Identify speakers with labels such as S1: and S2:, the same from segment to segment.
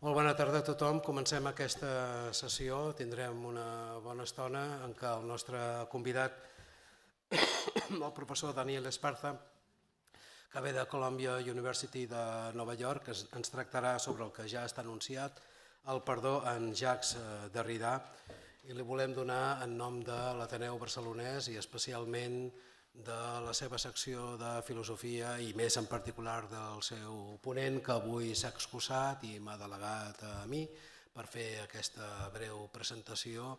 S1: Molt bona tarda a tothom. Comencem aquesta sessió. Tindrem una bona estona en què el nostre convidat, el professor Daniel Esparza, que ve de Columbia University de Nova York, ens tractarà sobre el que ja està anunciat, el perdó en Jacques Derrida, i li volem donar en nom de l'Ateneu Barcelonès i especialment de la seva secció de filosofia i més en particular del seu ponent, que avui s'ha excusat i m'ha delegat a mi per fer aquesta breu presentació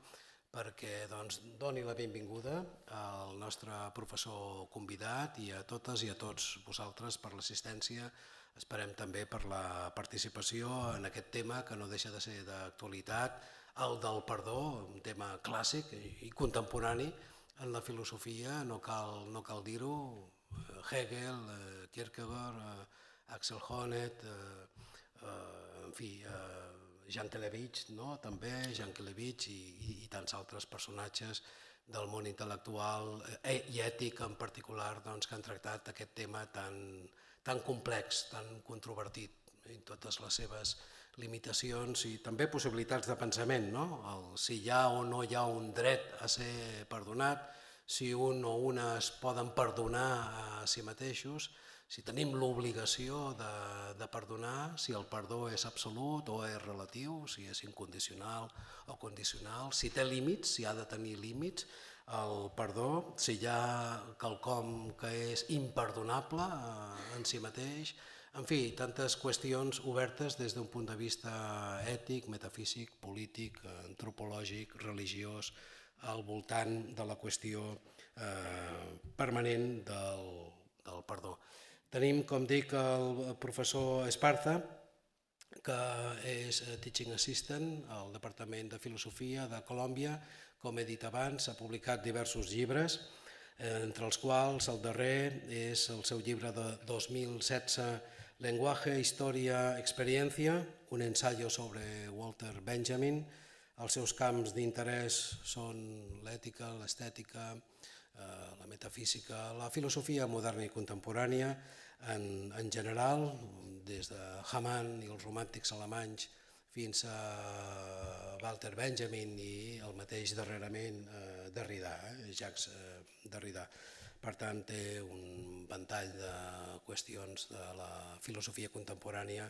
S1: perquè doni la benvinguda al nostre professor convidat i a totes i a tots vosaltres per l'assistència. Esperem també per la participació en aquest tema que no deixa de ser d'actualitat, el del perdó, un tema clàssic i contemporani en la filosofia, no cal dir-ho. Hegel, Kierkegaard, Axel Honneth, en fi, Jan Kelevich, també Jan Kelevich i tants altres personatges del món intel·lectual i ètic en particular que han tractat aquest tema tan complex, tan controvertit, en totes les seves limitacions i també possibilitats de pensament, si hi ha o no hi ha un dret a ser perdonat, si un o una es poden perdonar a si mateixos, si tenim l'obligació de perdonar, si el perdó és absolut o és relatiu, si és incondicional o condicional, si té límits, si ha de tenir límits el perdó, si hi ha quelcom que és imperdonable en si mateix. En fi, tantes qüestions obertes des d'un punt de vista ètic, metafísic, polític, antropològic, religiós, al voltant de la qüestió permanent del perdó. Tenim, com dic, el professor Esparza, que és Teaching Assistant al Departament de Filosofia de Colòmbia. Com he dit abans, ha publicat diversos llibres, entre els quals el darrer és el seu llibre de 2016, Lenguaje, Historia, Experiencia, un ensayo sobre Walter Benjamin. Els seus camps d'interès són l'ètica, l'estètica, la metafísica, la filosofia moderna i contemporània en general, des de Hamann i els romàntics alemanys fins a Walter Benjamin i el mateix darrerament Derrida, Jacques Derrida. Per tant, té un ventall de qüestions de la filosofia contemporània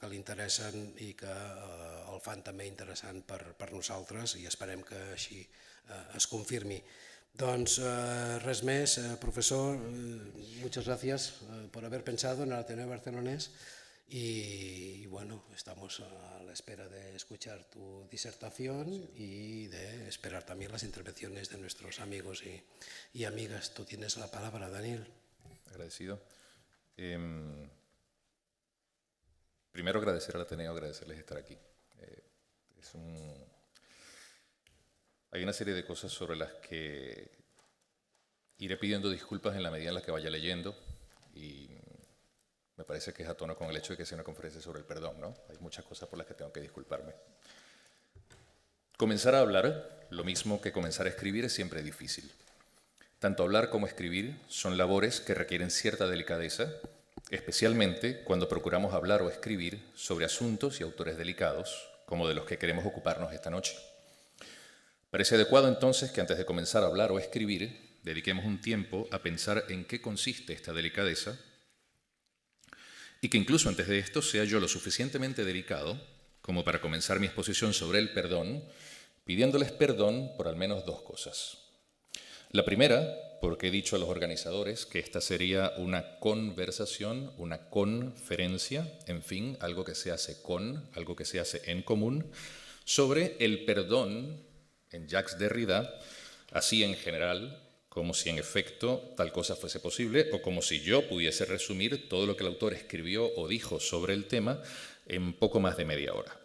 S1: que li interessen i que el fan també interessant per nosaltres i esperem que així es confirmi. Doncs res més, profesor, muchas gracias por haber pensado en el Ateneo Barcelonés y bueno, estamos a la espera de escuchar tu disertación y de esperar también las intervenciones de nuestros amigos y amigas. Tú tienes la palabra, Daniel.
S2: Agradecido. Primero agradecer al Ateneo, agradecerles estar aquí. Hay una serie de cosas sobre las que iré pidiendo disculpas en la medida en la que vaya leyendo y me parece que es a tono con el hecho de que sea una conferencia sobre el perdón, ¿no? Hay muchas cosas por las que tengo que disculparme. Comenzar a hablar, lo mismo que comenzar a escribir, es siempre difícil. Tanto hablar como escribir son labores que requieren cierta delicadeza, especialmente cuando procuramos hablar o escribir sobre asuntos y autores delicados, como de los que queremos ocuparnos esta noche. Parece adecuado entonces que antes de comenzar a hablar o escribir, dediquemos un tiempo a pensar en qué consiste esta delicadeza y que incluso antes de esto sea yo lo suficientemente delicado como para comenzar mi exposición sobre el perdón, pidiéndoles perdón por al menos dos cosas. La primera, porque he dicho a los organizadores que esta sería una conversación, una conferencia, en fin, algo que se hace algo que se hace en común, sobre el perdón en Jacques Derrida, así en general, como si en efecto tal cosa fuese posible, o como si yo pudiese resumir todo lo que el autor escribió o dijo sobre el tema en poco más de media hora.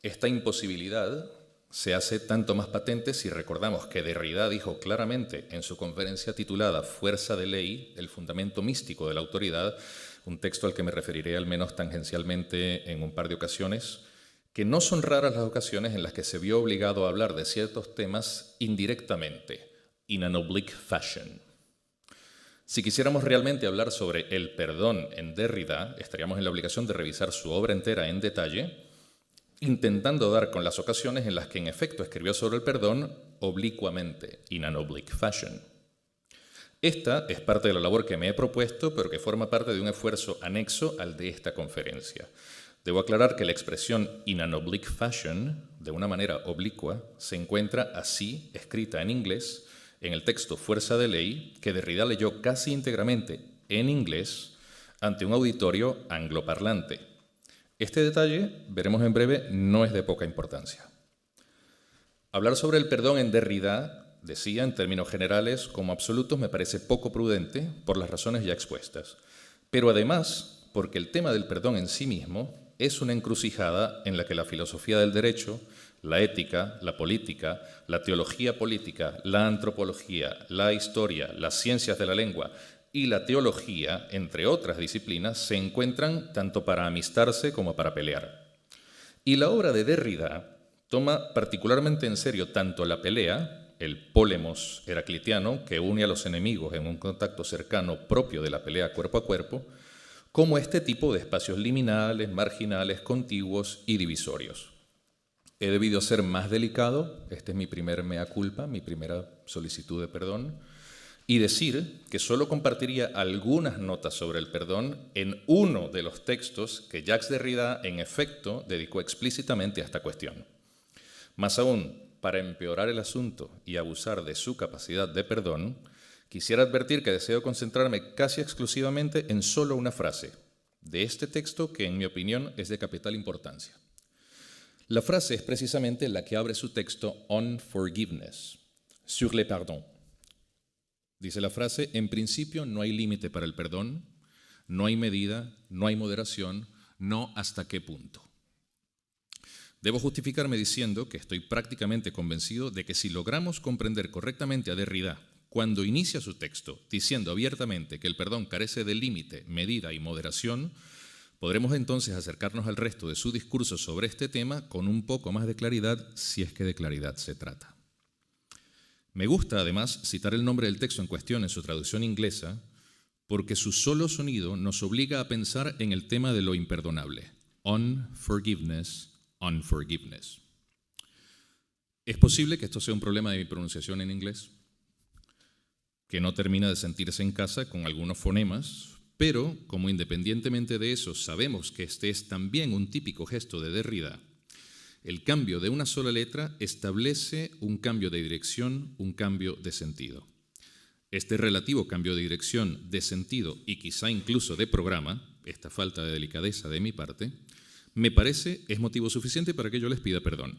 S2: Esta imposibilidad se hace tanto más patente si recordamos que Derrida dijo claramente en su conferencia titulada Fuerza de ley, el fundamento místico de la autoridad, un texto al que me referiré al menos tangencialmente en un par de ocasiones, que no son raras las ocasiones en las que se vio obligado a hablar de ciertos temas indirectamente, in an oblique fashion. Si quisiéramos realmente hablar sobre el perdón en Derrida, estaríamos en la obligación de revisar su obra entera en detalle, intentando dar con las ocasiones en las que en efecto escribió sobre el perdón oblicuamente, in an oblique fashion. Esta es parte de la labor que me he propuesto, pero que forma parte de un esfuerzo anexo al de esta conferencia. Debo aclarar que la expresión in an oblique fashion, de una manera oblicua, se encuentra así, escrita en inglés, en el texto Fuerza de Ley, que Derrida leyó casi íntegramente en inglés ante un auditorio angloparlante. Este detalle, veremos en breve, no es de poca importancia. Hablar sobre el perdón en Derrida, decía, en términos generales, como absolutos, me parece poco prudente por las razones ya expuestas, pero además porque el tema del perdón en sí mismo es una encrucijada en la que la filosofía del derecho, la ética, la política, la teología política, la antropología, la historia, las ciencias de la lengua y la teología, entre otras disciplinas, se encuentran tanto para amistarse como para pelear. Y la obra de Derrida toma particularmente en serio tanto la pelea, el polemos heraclitiano, que une a los enemigos en un contacto cercano propio de la pelea cuerpo a cuerpo, como este tipo de espacios liminales, marginales, contiguos y divisorios. He debido ser más delicado, este es mi primer mea culpa, mi primera solicitud de perdón, y decir que solo compartiría algunas notas sobre el perdón en uno de los textos que Jacques Derrida, en efecto, dedicó explícitamente a esta cuestión. Más aún, para empeorar el asunto y abusar de su capacidad de perdón, quisiera advertir que deseo concentrarme casi exclusivamente en solo una frase de este texto que, en mi opinión, es de capital importancia. La frase es precisamente la que abre su texto On Forgiveness, sur le pardon. Dice la frase, en principio no hay límite para el perdón, no hay medida, no hay moderación, no hasta qué punto. Debo justificarme diciendo que estoy prácticamente convencido de que si logramos comprender correctamente a Derrida cuando inicia su texto diciendo abiertamente que el perdón carece de límite, medida y moderación, podremos entonces acercarnos al resto de su discurso sobre este tema con un poco más de claridad, si es que de claridad se trata. Me gusta, además, citar el nombre del texto en cuestión en su traducción inglesa, porque su solo sonido nos obliga a pensar en el tema de lo imperdonable. Unforgiveness, unforgiveness. Es posible que esto sea un problema de mi pronunciación en inglés, que no termina de sentirse en casa con algunos fonemas, pero como independientemente de eso sabemos que este es también un típico gesto de Derrida, el cambio de una sola letra establece un cambio de dirección, un cambio de sentido. Este relativo cambio de dirección, de sentido y quizá incluso de programa, esta falta de delicadeza de mi parte, me parece es motivo suficiente para que yo les pida perdón.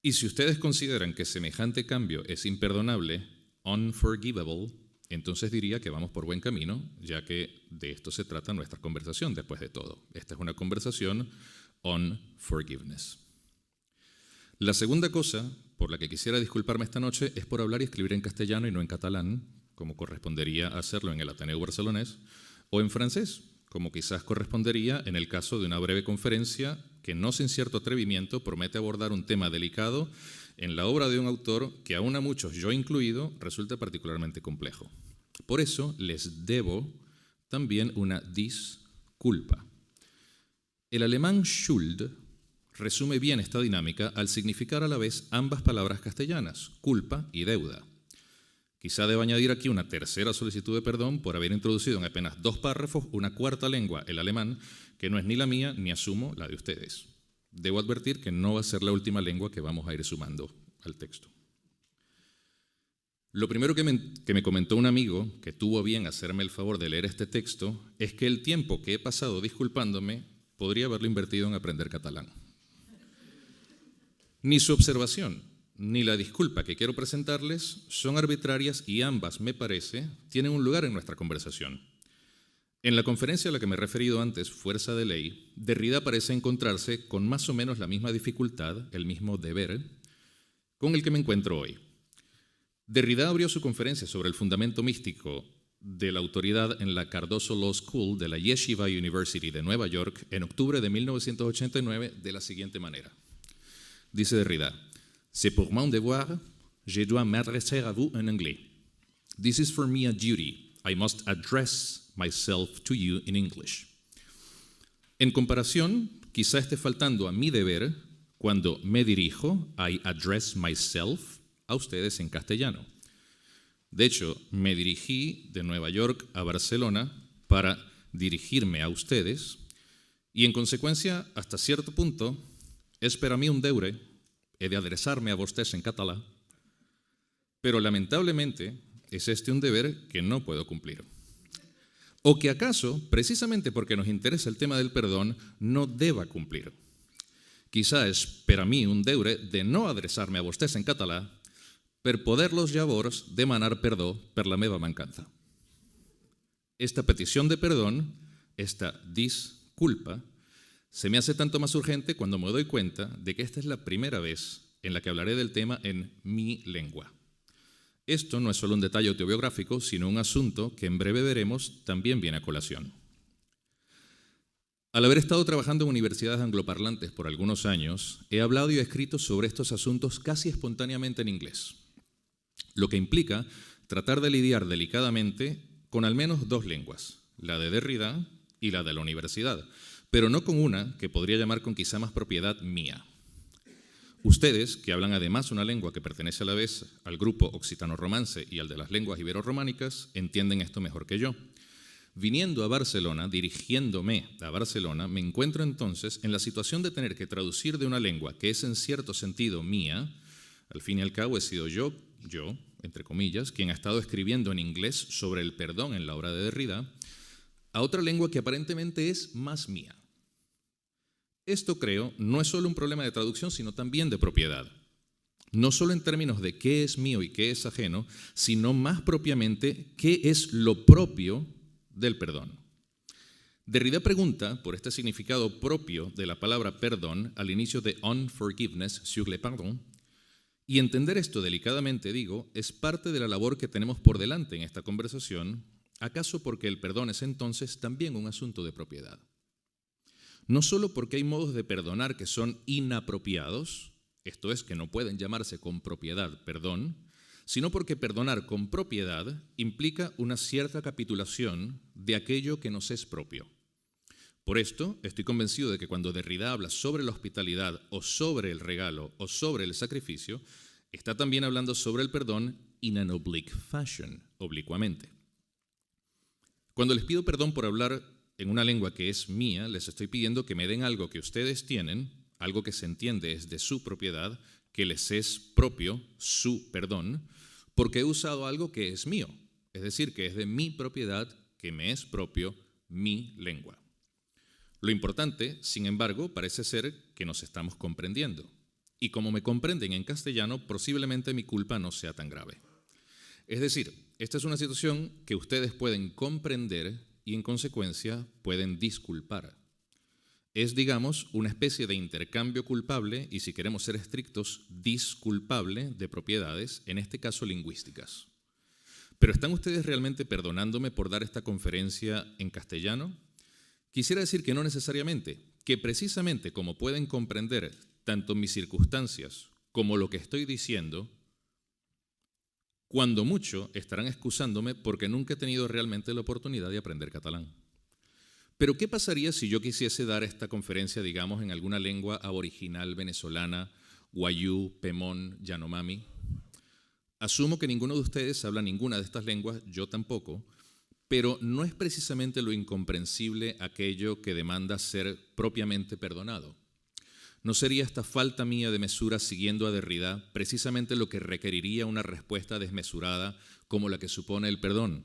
S2: Y si ustedes consideran que semejante cambio es imperdonable, unforgivable, entonces diría que vamos por buen camino, ya que de esto se trata nuestra conversación después de todo. Esta es una conversación on forgiveness. La segunda cosa por la que quisiera disculparme esta noche es por hablar y escribir en castellano y no en catalán, como correspondería hacerlo en el Ateneu barcelonés, o en francés, como quizás correspondería en el caso de una breve conferencia que no sin cierto atrevimiento promete abordar un tema delicado en la obra de un autor que aún a muchos, yo incluido, resulta particularmente complejo. Por eso les debo también una disculpa. El alemán Schuld resume bien esta dinámica al significar a la vez ambas palabras castellanas, culpa y deuda. Quizá deba añadir aquí una tercera solicitud de perdón por haber introducido en apenas 2 párrafos una cuarta lengua, el alemán, que no es ni la mía ni asumo la de ustedes. Debo advertir que no va a ser la última lengua que vamos a ir sumando al texto. Lo primero que me comentó un amigo que tuvo a bien hacerme el favor de leer este texto es que el tiempo que he pasado disculpándome podría haberlo invertido en aprender catalán. Ni su observación ni la disculpa que quiero presentarles son arbitrarias y ambas, me parece, tienen un lugar en nuestra conversación. En la conferencia a la que me he referido antes, Fuerza de Ley, Derrida parece encontrarse con más o menos la misma dificultad, el mismo deber, con el que me encuentro hoy. Derrida abrió su conferencia sobre el fundamento místico de la autoridad en la Cardozo Law School de la Yeshiva University de Nueva York en octubre de 1989 de la siguiente manera. Dice Derrida, «C'est pour mon devoir, je dois m'adresser à vous en anglais. This is for me a duty. I must address myself to you in English. En comparación, quizá esté faltando a mi deber cuando me dirijo, I address myself, a ustedes en castellano. De hecho, me dirigí de Nueva York a Barcelona para dirigirme a ustedes y, en consecuencia, hasta cierto punto, és per a mi un deure, he de adreçar-me a vostès en català, pero lamentablemente es este un deber que no puedo cumplir. O que acaso, precisamente porque nos interesa el tema del perdón, no deba cumplir. Quizá és per a mi un deure de no adreçar-me a vostès en català per poder-los llavors demanar perdó per la meva mancança. Esta petición de perdón, esta disculpa, se me hace tanto más urgente cuando me doy cuenta de que esta es la primera vez en la que hablaré del tema en mi lengua. Esto no es solo un detalle autobiográfico, sino un asunto que en breve veremos también viene a colación. Al haber estado trabajando en universidades angloparlantes por algunos años, he hablado y escrito sobre estos asuntos casi espontáneamente en inglés, lo que implica tratar de lidiar delicadamente con al menos dos lenguas, la de Derrida y la de la universidad, pero no con una que podría llamar con quizá más propiedad mía. Ustedes, que hablan además una lengua que pertenece a la vez al grupo occitano-romance y al de las lenguas ibero-románicas, entienden esto mejor que yo. Viniendo a Barcelona, dirigiéndome a Barcelona, me encuentro entonces en la situación de tener que traducir de una lengua que es en cierto sentido mía, al fin y al cabo he sido yo, entre comillas, quien ha estado escribiendo en inglés sobre el perdón en la obra de Derrida, a otra lengua que aparentemente es más mía. Esto, creo, no es solo un problema de traducción, sino también de propiedad. No solo en términos de qué es mío y qué es ajeno, sino más propiamente qué es lo propio del perdón. Derrida pregunta por este significado propio de la palabra perdón al inicio de Unforgiveness sur le pardon, y entender esto delicadamente, digo, es parte de la labor que tenemos por delante en esta conversación, acaso porque el perdón es entonces también un asunto de propiedad. No solo porque hay modos de perdonar que son inapropiados, esto es, que no pueden llamarse con propiedad perdón, sino porque perdonar con propiedad implica una cierta capitulación de aquello que nos es propio. Por esto, estoy convencido de que cuando Derrida habla sobre la hospitalidad o sobre el regalo o sobre el sacrificio, está también hablando sobre el perdón in an oblique fashion, oblicuamente. Cuando les pido perdón por hablar en una lengua que es mía, les estoy pidiendo que me den algo que ustedes tienen, algo que se entiende es de su propiedad, que les es propio, su perdón, porque he usado algo que es mío, es decir, que es de mi propiedad, que me es propio, mi lengua. Lo importante, sin embargo, parece ser que nos estamos comprendiendo. Y como me comprenden en castellano, posiblemente mi culpa no sea tan grave. Es decir, esta es una situación que ustedes pueden comprender y, en consecuencia, pueden disculpar. Es, digamos, una especie de intercambio culpable y, si queremos ser estrictos, disculpable de propiedades, en este caso lingüísticas. ¿Pero están ustedes realmente perdonándome por dar esta conferencia en castellano? Quisiera decir que no necesariamente, que precisamente como pueden comprender tanto mis circunstancias como lo que estoy diciendo, cuando mucho estarán excusándome porque nunca he tenido realmente la oportunidad de aprender catalán. Pero ¿qué pasaría si yo quisiese dar esta conferencia, digamos, en alguna lengua aboriginal venezolana, wayú, pemón, yanomami? Asumo que ninguno de ustedes habla ninguna de estas lenguas, yo tampoco, pero no es precisamente lo incomprensible aquello que demanda ser propiamente perdonado. ¿No sería esta falta mía de mesura siguiendo a Derrida precisamente lo que requeriría una respuesta desmesurada como la que supone el perdón?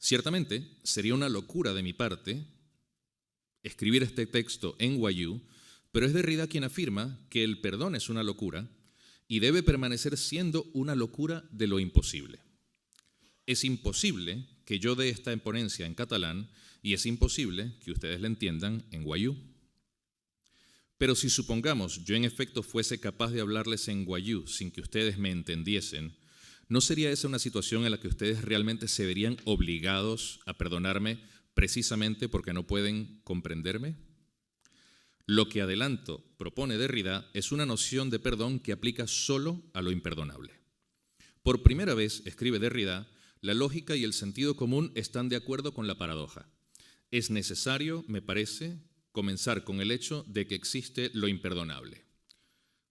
S2: Ciertamente, sería una locura de mi parte escribir este texto en wayú, pero es Derrida quien afirma que el perdón es una locura y debe permanecer siendo una locura de lo imposible. Es imposible que yo dé esta ponencia en catalán y es imposible que ustedes la entiendan en wayú. Pero si supongamos yo en efecto fuese capaz de hablarles en wayú sin que ustedes me entendiesen, ¿no sería esa una situación en la que ustedes realmente se verían obligados a perdonarme precisamente porque no pueden comprenderme? Lo que adelanto propone Derrida es una noción de perdón que aplica solo a lo imperdonable. Por primera vez, escribe Derrida, La lógica y el sentido común están de acuerdo con la paradoja. Es necesario, me parece, comenzar con el hecho de que existe lo imperdonable.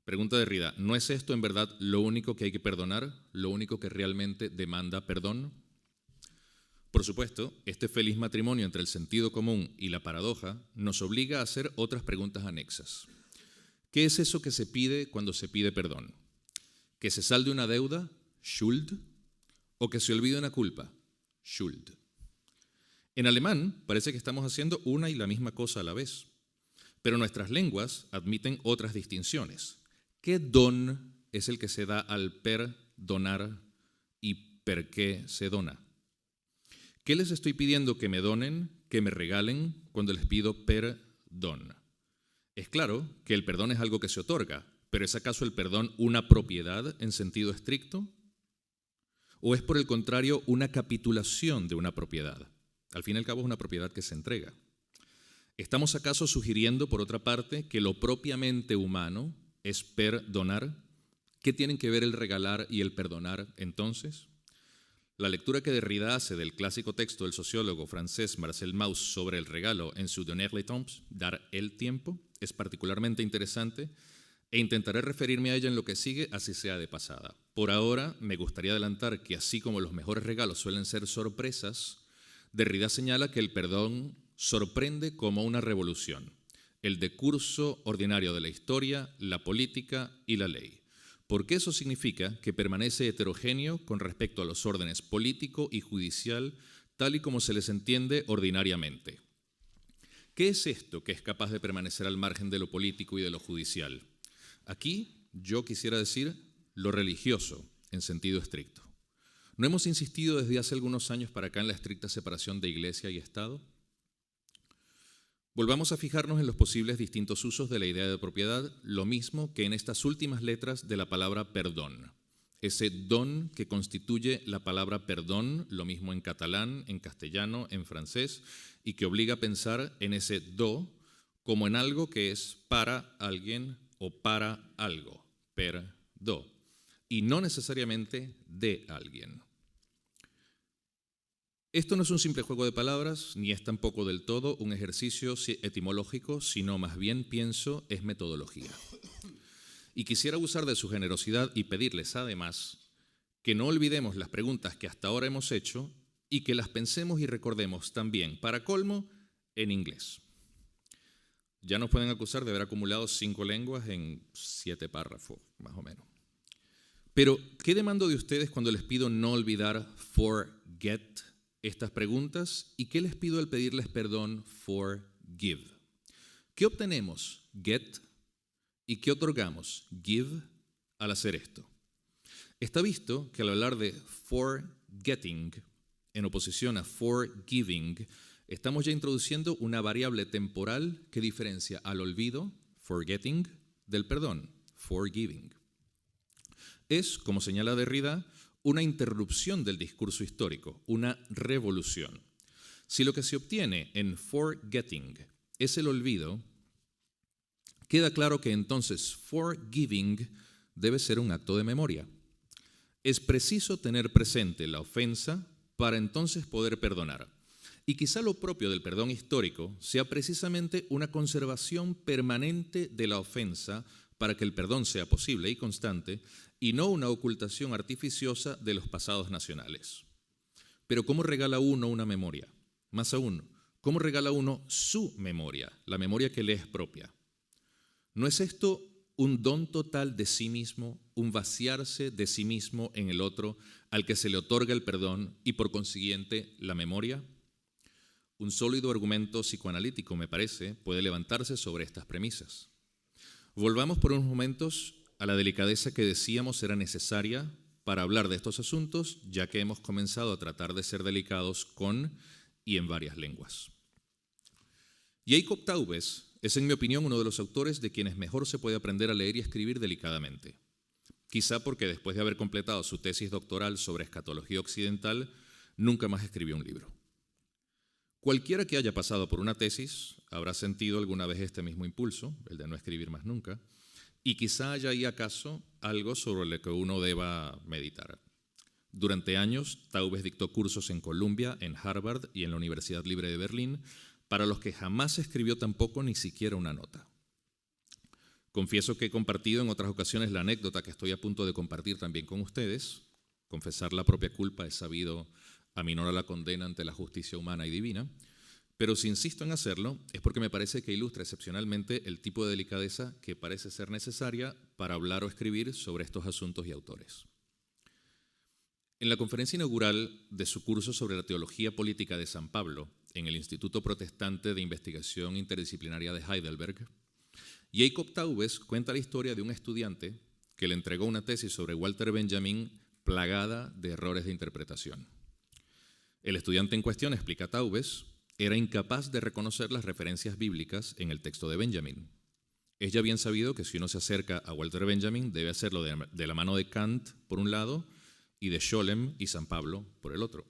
S2: Pregunta Derrida, ¿no es esto en verdad lo único que hay que perdonar? ¿Lo único que realmente demanda perdón? Por supuesto, este feliz matrimonio entre el sentido común y la paradoja nos obliga a hacer otras preguntas anexas. ¿Qué es eso que se pide cuando se pide perdón? ¿Que se salde una deuda? Schuld. ¿O que se olvide una culpa? Schuld. En alemán parece que estamos haciendo una y la misma cosa a la vez, pero nuestras lenguas admiten otras distinciones. ¿Qué don es el que se da al perdonar y per qué se dona? ¿Qué les estoy pidiendo que me donen, que me regalen cuando les pido perdón? Es claro que el perdón es algo que se otorga, pero ¿es acaso el perdón una propiedad en sentido estricto? ¿O es por el contrario una capitulación de una propiedad? Al fin y al cabo es una propiedad que se entrega. ¿Estamos acaso sugiriendo, por otra parte, que lo propiamente humano es perdonar? ¿Qué tienen que ver el regalar y el perdonar entonces? La lectura que Derrida hace del clásico texto del sociólogo francés Marcel Mauss sobre el regalo en su Donner le temps, dar el tiempo, es particularmente interesante e intentaré referirme a ella en lo que sigue, así sea de pasada. Por ahora, me gustaría adelantar que así como los mejores regalos suelen ser sorpresas, Derrida señala que el perdón sorprende como una revolución, el decurso ordinario de la historia, la política y la ley. Porque eso significa que permanece heterogéneo con respecto a los órdenes político y judicial, tal y como se les entiende ordinariamente. ¿Qué es esto que es capaz de permanecer al margen de lo político y de lo judicial? Aquí yo quisiera decir lo religioso en sentido estricto. ¿No hemos insistido desde hace algunos años para acá en la estricta separación de Iglesia y Estado? Volvamos a fijarnos en los posibles distintos usos de la idea de propiedad, lo mismo que en estas últimas letras de la palabra perdón. Ese don que constituye la palabra perdón, lo mismo en catalán, en castellano, en francés, y que obliga a pensar en ese do como en algo que es para alguien o para algo, perdo, y no necesariamente de alguien. Esto no es un simple juego de palabras, ni es tampoco del todo un ejercicio etimológico, sino más bien, pienso, es metodología. Y quisiera abusar de su generosidad y pedirles, además, que no olvidemos las preguntas que hasta ahora hemos hecho y que las pensemos y recordemos también, para colmo, en inglés. Ya nos pueden acusar de haber acumulado 5 lenguas en 7 párrafos, más o menos. Pero, ¿qué demando de ustedes cuando les pido no olvidar forget estas preguntas? ¿Y qué les pido al pedirles perdón? Forgive. ¿Qué obtenemos? Get. ¿Y qué otorgamos? Give al hacer esto. Está visto que al hablar de forgetting, en oposición a forgiving, estamos ya introduciendo una variable temporal que diferencia al olvido, forgetting, del perdón, forgiving. Es, como señala Derrida, una interrupción del discurso histórico, una revolución. Si lo que se obtiene en forgetting es el olvido, queda claro que entonces forgiving debe ser un acto de memoria. Es preciso tener presente la ofensa para entonces poder perdonar. Y quizá lo propio del perdón histórico sea precisamente una conservación permanente de la ofensa para que el perdón sea posible y constante, y no una ocultación artificiosa de los pasados nacionales. Pero ¿cómo regala uno una memoria? Más aún, ¿cómo regala uno su memoria, la memoria que le es propia? ¿No es esto un don total de sí mismo, un vaciarse de sí mismo en el otro al que se le otorga el perdón y por consiguiente la memoria? Un sólido argumento psicoanalítico, me parece, puede levantarse sobre estas premisas. Volvamos por unos momentos a la delicadeza que decíamos era necesaria para hablar de estos asuntos, ya que hemos comenzado a tratar de ser delicados con y en varias lenguas. Jacob Taubes es, en mi opinión, uno de los autores de quienes mejor se puede aprender a leer y escribir delicadamente. Quizá porque después de haber completado su tesis doctoral sobre escatología occidental, nunca más escribió un libro. Cualquiera que haya pasado por una tesis habrá sentido alguna vez este mismo impulso, el de no escribir más nunca, y quizá haya ahí acaso algo sobre lo que uno deba meditar. Durante años, Taubes dictó cursos en Columbia, en Harvard y en la Universidad Libre de Berlín, para los que jamás escribió tampoco ni siquiera una nota. Confieso que he compartido en otras ocasiones la anécdota que estoy a punto de compartir también con ustedes. Confesar la propia culpa es sabido aminora la condena ante la justicia humana y divina, pero si insisto en hacerlo es porque me parece que ilustra excepcionalmente el tipo de delicadeza que parece ser necesaria para hablar o escribir sobre estos asuntos y autores. En la conferencia inaugural de su curso sobre la teología política de San Pablo en el Instituto Protestante de Investigación Interdisciplinaria de Heidelberg, Jacob Taubes cuenta la historia de un estudiante que le entregó una tesis sobre Walter Benjamin plagada de errores de interpretación. El estudiante en cuestión, explica Taubes, era incapaz de reconocer las referencias bíblicas en el texto de Benjamin. Es ya bien sabido que si uno se acerca a Walter Benjamin debe hacerlo de la mano de Kant por un lado y de Scholem y San Pablo por el otro.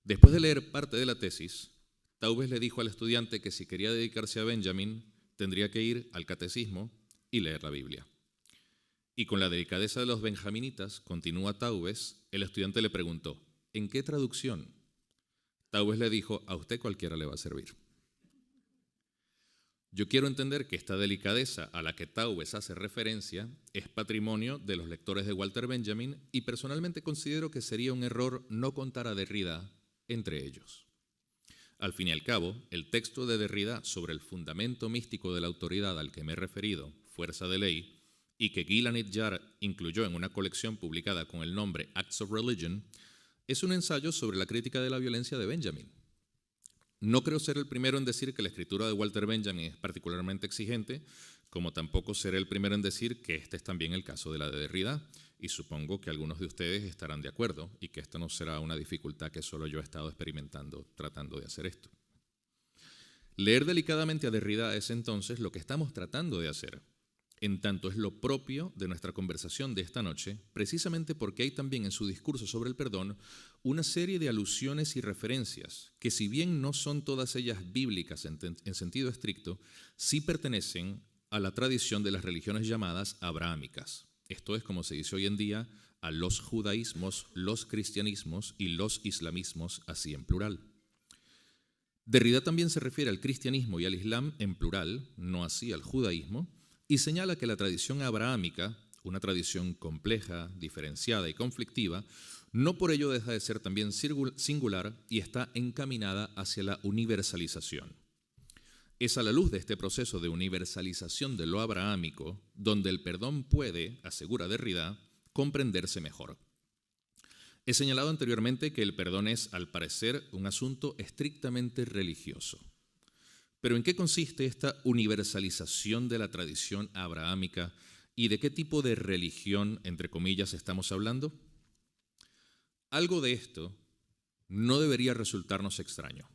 S2: Después de leer parte de la tesis, Taubes le dijo al estudiante que si quería dedicarse a Benjamin tendría que ir al catecismo y leer la Biblia. Y con la delicadeza de los benjaminitas, continúa Taubes, el estudiante le preguntó, ¿en qué traducción? Taubes le dijo, a usted cualquiera le va a servir. Yo quiero entender que esta delicadeza a la que Taubes hace referencia es patrimonio de los lectores de Walter Benjamin y personalmente considero que sería un error no contar a Derrida entre ellos. Al fin y al cabo, el texto de Derrida sobre el fundamento místico de la autoridad al que me he referido, Fuerza de Ley, y que Gilad Yar incluyó en una colección publicada con el nombre Acts of Religion, es un ensayo sobre la crítica de la violencia de Benjamin. No creo ser el primero en decir que la escritura de Walter Benjamin es particularmente exigente, como tampoco seré el primero en decir que este es también el caso de la de Derrida, y supongo que algunos de ustedes estarán de acuerdo y que esto no será una dificultad que solo yo he estado experimentando tratando de hacer esto. Leer delicadamente a Derrida es entonces lo que estamos tratando de hacer, en tanto es lo propio de nuestra conversación de esta noche, precisamente porque hay también en su discurso sobre el perdón una serie de alusiones y referencias que, si bien no son todas ellas bíblicas en sentido estricto, sí pertenecen a la tradición de las religiones llamadas abrahámicas. Esto es, como se dice hoy en día, a los judaísmos, los cristianismos y los islamismos, así en plural. Derrida también se refiere al cristianismo y al islam en plural, no así al judaísmo, y señala que la tradición abrahámica, una tradición compleja, diferenciada y conflictiva, no por ello deja de ser también singular y está encaminada hacia la universalización. Es a la luz de este proceso de universalización de lo abrahámico donde el perdón puede, asegura Derrida, comprenderse mejor. He señalado anteriormente que el perdón es, al parecer, un asunto estrictamente religioso. Pero ¿en qué consiste esta universalización de la tradición abrahámica y de qué tipo de religión, entre comillas, estamos hablando? Algo de esto no debería resultarnos extraño.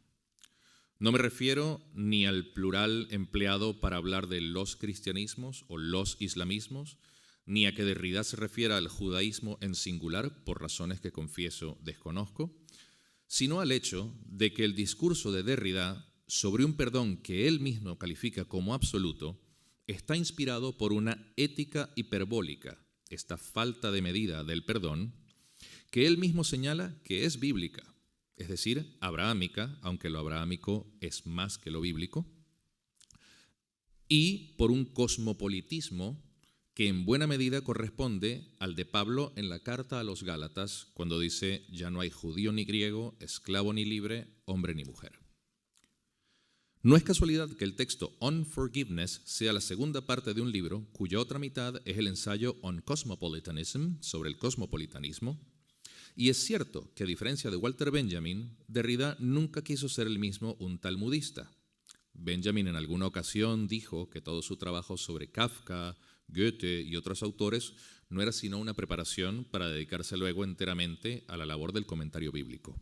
S2: No me refiero ni al plural empleado para hablar de los cristianismos o los islamismos, ni a que Derrida se refiera al judaísmo en singular, por razones que confieso desconozco, sino al hecho de que el discurso de Derrida sobre un perdón que él mismo califica como absoluto está inspirado por una ética hiperbólica, esta falta de medida del perdón, que él mismo señala que es bíblica, es decir, abrahámica, aunque lo abrahámico es más que lo bíblico, y por un cosmopolitismo que en buena medida corresponde al de Pablo en la carta a los Gálatas, cuando dice, ya no hay judío ni griego, esclavo ni libre, hombre ni mujer. No es casualidad que el texto On Forgiveness sea la segunda parte de un libro cuya otra mitad es el ensayo On Cosmopolitanism, sobre el cosmopolitanismo. Y es cierto que, a diferencia de Walter Benjamin, Derrida nunca quiso ser el mismo un talmudista. Benjamin en alguna ocasión dijo que todo su trabajo sobre Kafka, Goethe y otros autores no era sino una preparación para dedicarse luego enteramente a la labor del comentario bíblico.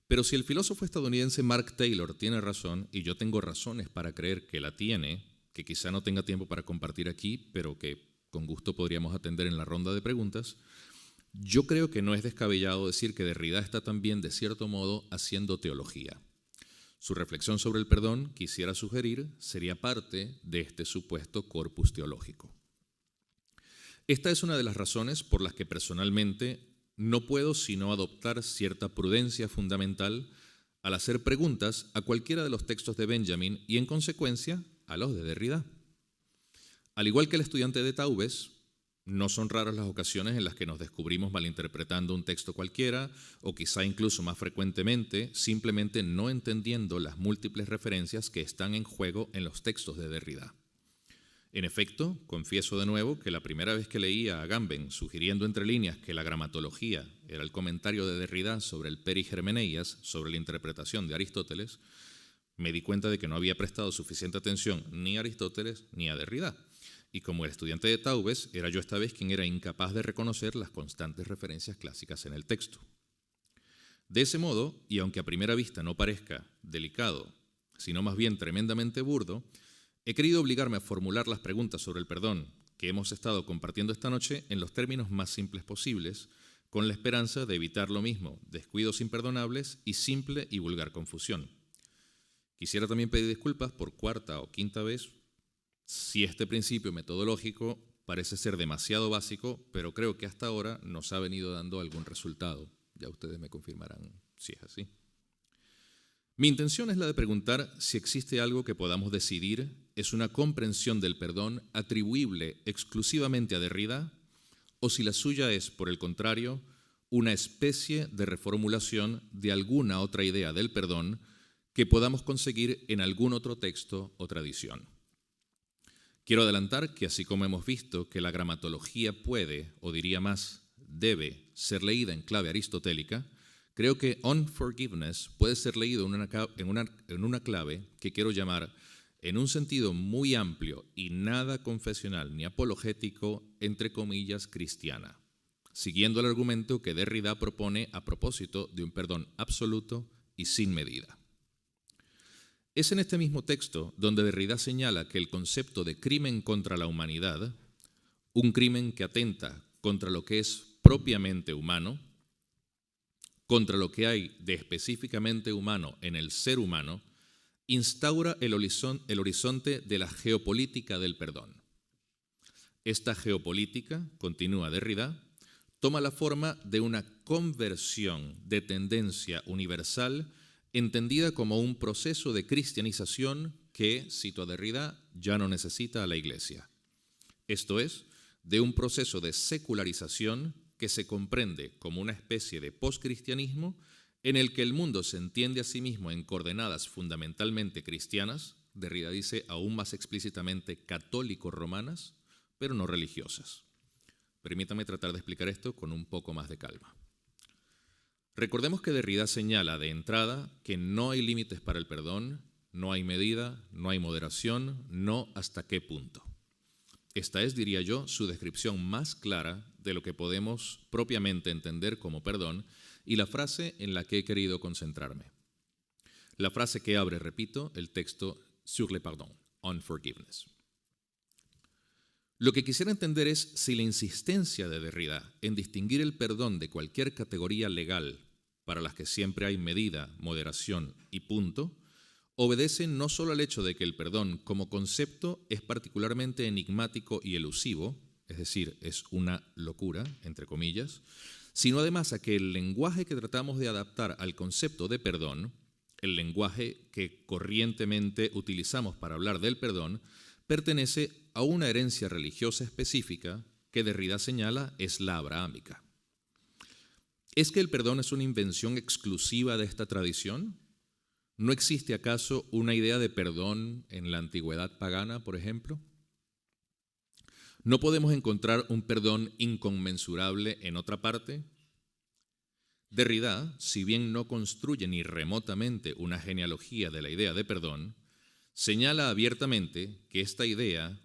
S2: Pero si el filósofo estadounidense Mark Taylor tiene razón, y yo tengo razones para creer que la tiene, que quizá no tenga tiempo para compartir aquí, pero que con gusto podríamos atender en la ronda de preguntas, yo creo que no es descabellado decir que Derrida está también, de cierto modo, haciendo teología. Su reflexión sobre el perdón, quisiera sugerir, sería parte de este supuesto corpus teológico. Esta es una de las razones por las que personalmente no puedo sino adoptar cierta prudencia fundamental al hacer preguntas a cualquiera de los textos de Benjamin y, en consecuencia, a los de Derrida. Al igual que el estudiante de Taubes, no son raras las ocasiones en las que nos descubrimos malinterpretando un texto cualquiera o quizá incluso más frecuentemente simplemente no entendiendo las múltiples referencias que están en juego en los textos de Derrida. En efecto, confieso de nuevo que la primera vez que leía a Agamben sugiriendo entre líneas que la gramatología era el comentario de Derrida sobre el Perigermeneias, sobre la interpretación de Aristóteles, me di cuenta de que no había prestado suficiente atención ni a Aristóteles ni a Derrida. Y como el estudiante de Taubes, era yo esta vez quien era incapaz de reconocer las constantes referencias clásicas en el texto. De ese modo, y aunque a primera vista no parezca delicado, sino más bien tremendamente burdo, he querido obligarme a formular las preguntas sobre el perdón que hemos estado compartiendo esta noche en los términos más simples posibles, con la esperanza de evitar lo mismo, descuidos imperdonables y simple y vulgar confusión. Quisiera también pedir disculpas por cuarta o quinta vez si este principio metodológico parece ser demasiado básico, pero creo que hasta ahora nos ha venido dando algún resultado. Ya ustedes me confirmarán si es así. Mi intención es la de preguntar si existe algo que podamos decidir es una comprensión del perdón atribuible exclusivamente a Derrida o si la suya es, por el contrario, una especie de reformulación de alguna otra idea del perdón que podamos conseguir en algún otro texto o tradición. Quiero adelantar que así como hemos visto que la gramatología puede, o diría más, debe ser leída en clave aristotélica, creo que unforgiveness puede ser leído en una clave que quiero llamar, en un sentido muy amplio y nada confesional ni apologético, entre comillas, cristiana, siguiendo el argumento que Derrida propone a propósito de un perdón absoluto y sin medida. Es en este mismo texto donde Derrida señala que el concepto de crimen contra la humanidad, un crimen que atenta contra lo que es propiamente humano, contra lo que hay de específicamente humano en el ser humano, instaura el horizonte de la geopolítica del perdón. Esta geopolítica, continúa Derrida, toma la forma de una conversión de tendencia universal entendida como un proceso de cristianización que, cito a Derrida, ya no necesita a la Iglesia. Esto es, de un proceso de secularización que se comprende como una especie de poscristianismo en el que el mundo se entiende a sí mismo en coordenadas fundamentalmente cristianas, Derrida dice aún más explícitamente católico-romanas, pero no religiosas. Permítame tratar de explicar esto con un poco más de calma. Recordemos que Derrida señala de entrada que no hay límites para el perdón, no hay medida, no hay moderación, no hasta qué punto. Esta es, diría yo, su descripción más clara de lo que podemos propiamente entender como perdón y la frase en la que he querido concentrarme. La frase que abre, repito, el texto sur le pardon, on forgiveness. Lo que quisiera entender es si la insistencia de Derrida en distinguir el perdón de cualquier categoría legal para las que siempre hay medida, moderación y punto, obedece no solo al hecho de que el perdón como concepto es particularmente enigmático y elusivo, es decir, es una locura, entre comillas, sino además a que el lenguaje que tratamos de adaptar al concepto de perdón, el lenguaje que corrientemente utilizamos para hablar del perdón, pertenece a una herencia religiosa específica que Derrida señala es la abrahámica. ¿Es que el perdón es una invención exclusiva de esta tradición? ¿No existe acaso una idea de perdón en la antigüedad pagana, por ejemplo? ¿No podemos encontrar un perdón inconmensurable en otra parte? Derrida, si bien no construye ni remotamente una genealogía de la idea de perdón, señala abiertamente que esta idea,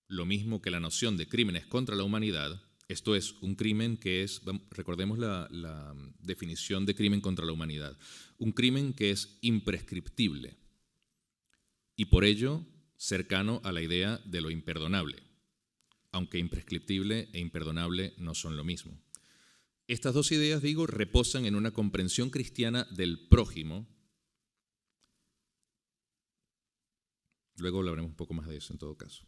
S2: lo mismo que la noción de crímenes contra la humanidad, esto es, un crimen que es, recordemos la definición de crimen contra la humanidad, un crimen que es imprescriptible y por ello cercano a la idea de lo imperdonable, aunque imprescriptible e imperdonable no son lo mismo. Estas dos ideas, digo, reposan en una comprensión cristiana del prójimo. Luego hablaremos un poco más de eso en todo caso.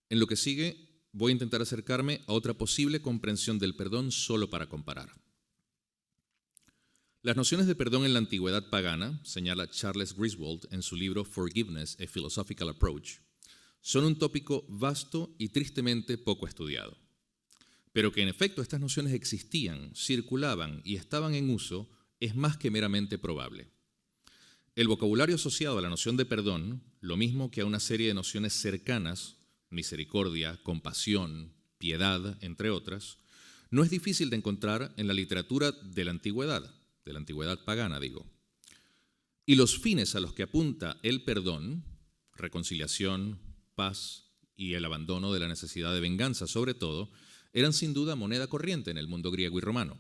S2: En lo que sigue, voy a intentar acercarme a otra posible comprensión del perdón solo para comparar. Las nociones de perdón en la antigüedad pagana, señala Charles Griswold en su libro Forgiveness, a Philosophical Approach, son un tópico vasto y tristemente poco estudiado. Pero que en efecto estas nociones existían, circulaban y estaban en uso es más que meramente probable. El vocabulario asociado a la noción de perdón, lo mismo que a una serie de nociones cercanas, misericordia, compasión, piedad, entre otras, no es difícil de encontrar en la literatura de la antigüedad pagana, digo. Y los fines a los que apunta el perdón, reconciliación, paz y el abandono de la necesidad de venganza sobre todo, eran sin duda moneda corriente en el mundo griego y romano.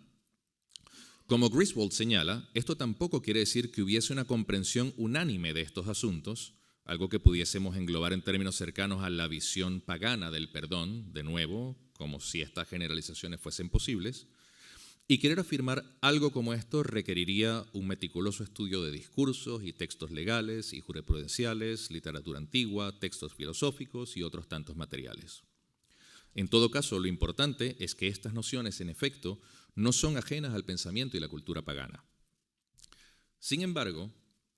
S2: Como Griswold señala, esto tampoco quiere decir que hubiese una comprensión unánime de estos asuntos, algo que pudiésemos englobar en términos cercanos a la visión pagana del perdón, de nuevo, como si estas generalizaciones fuesen posibles. Y querer afirmar algo como esto requeriría un meticuloso estudio de discursos y textos legales y jurisprudenciales, literatura antigua, textos filosóficos y otros tantos materiales. En todo caso, lo importante es que estas nociones, en efecto, no son ajenas al pensamiento y la cultura pagana. Sin embargo,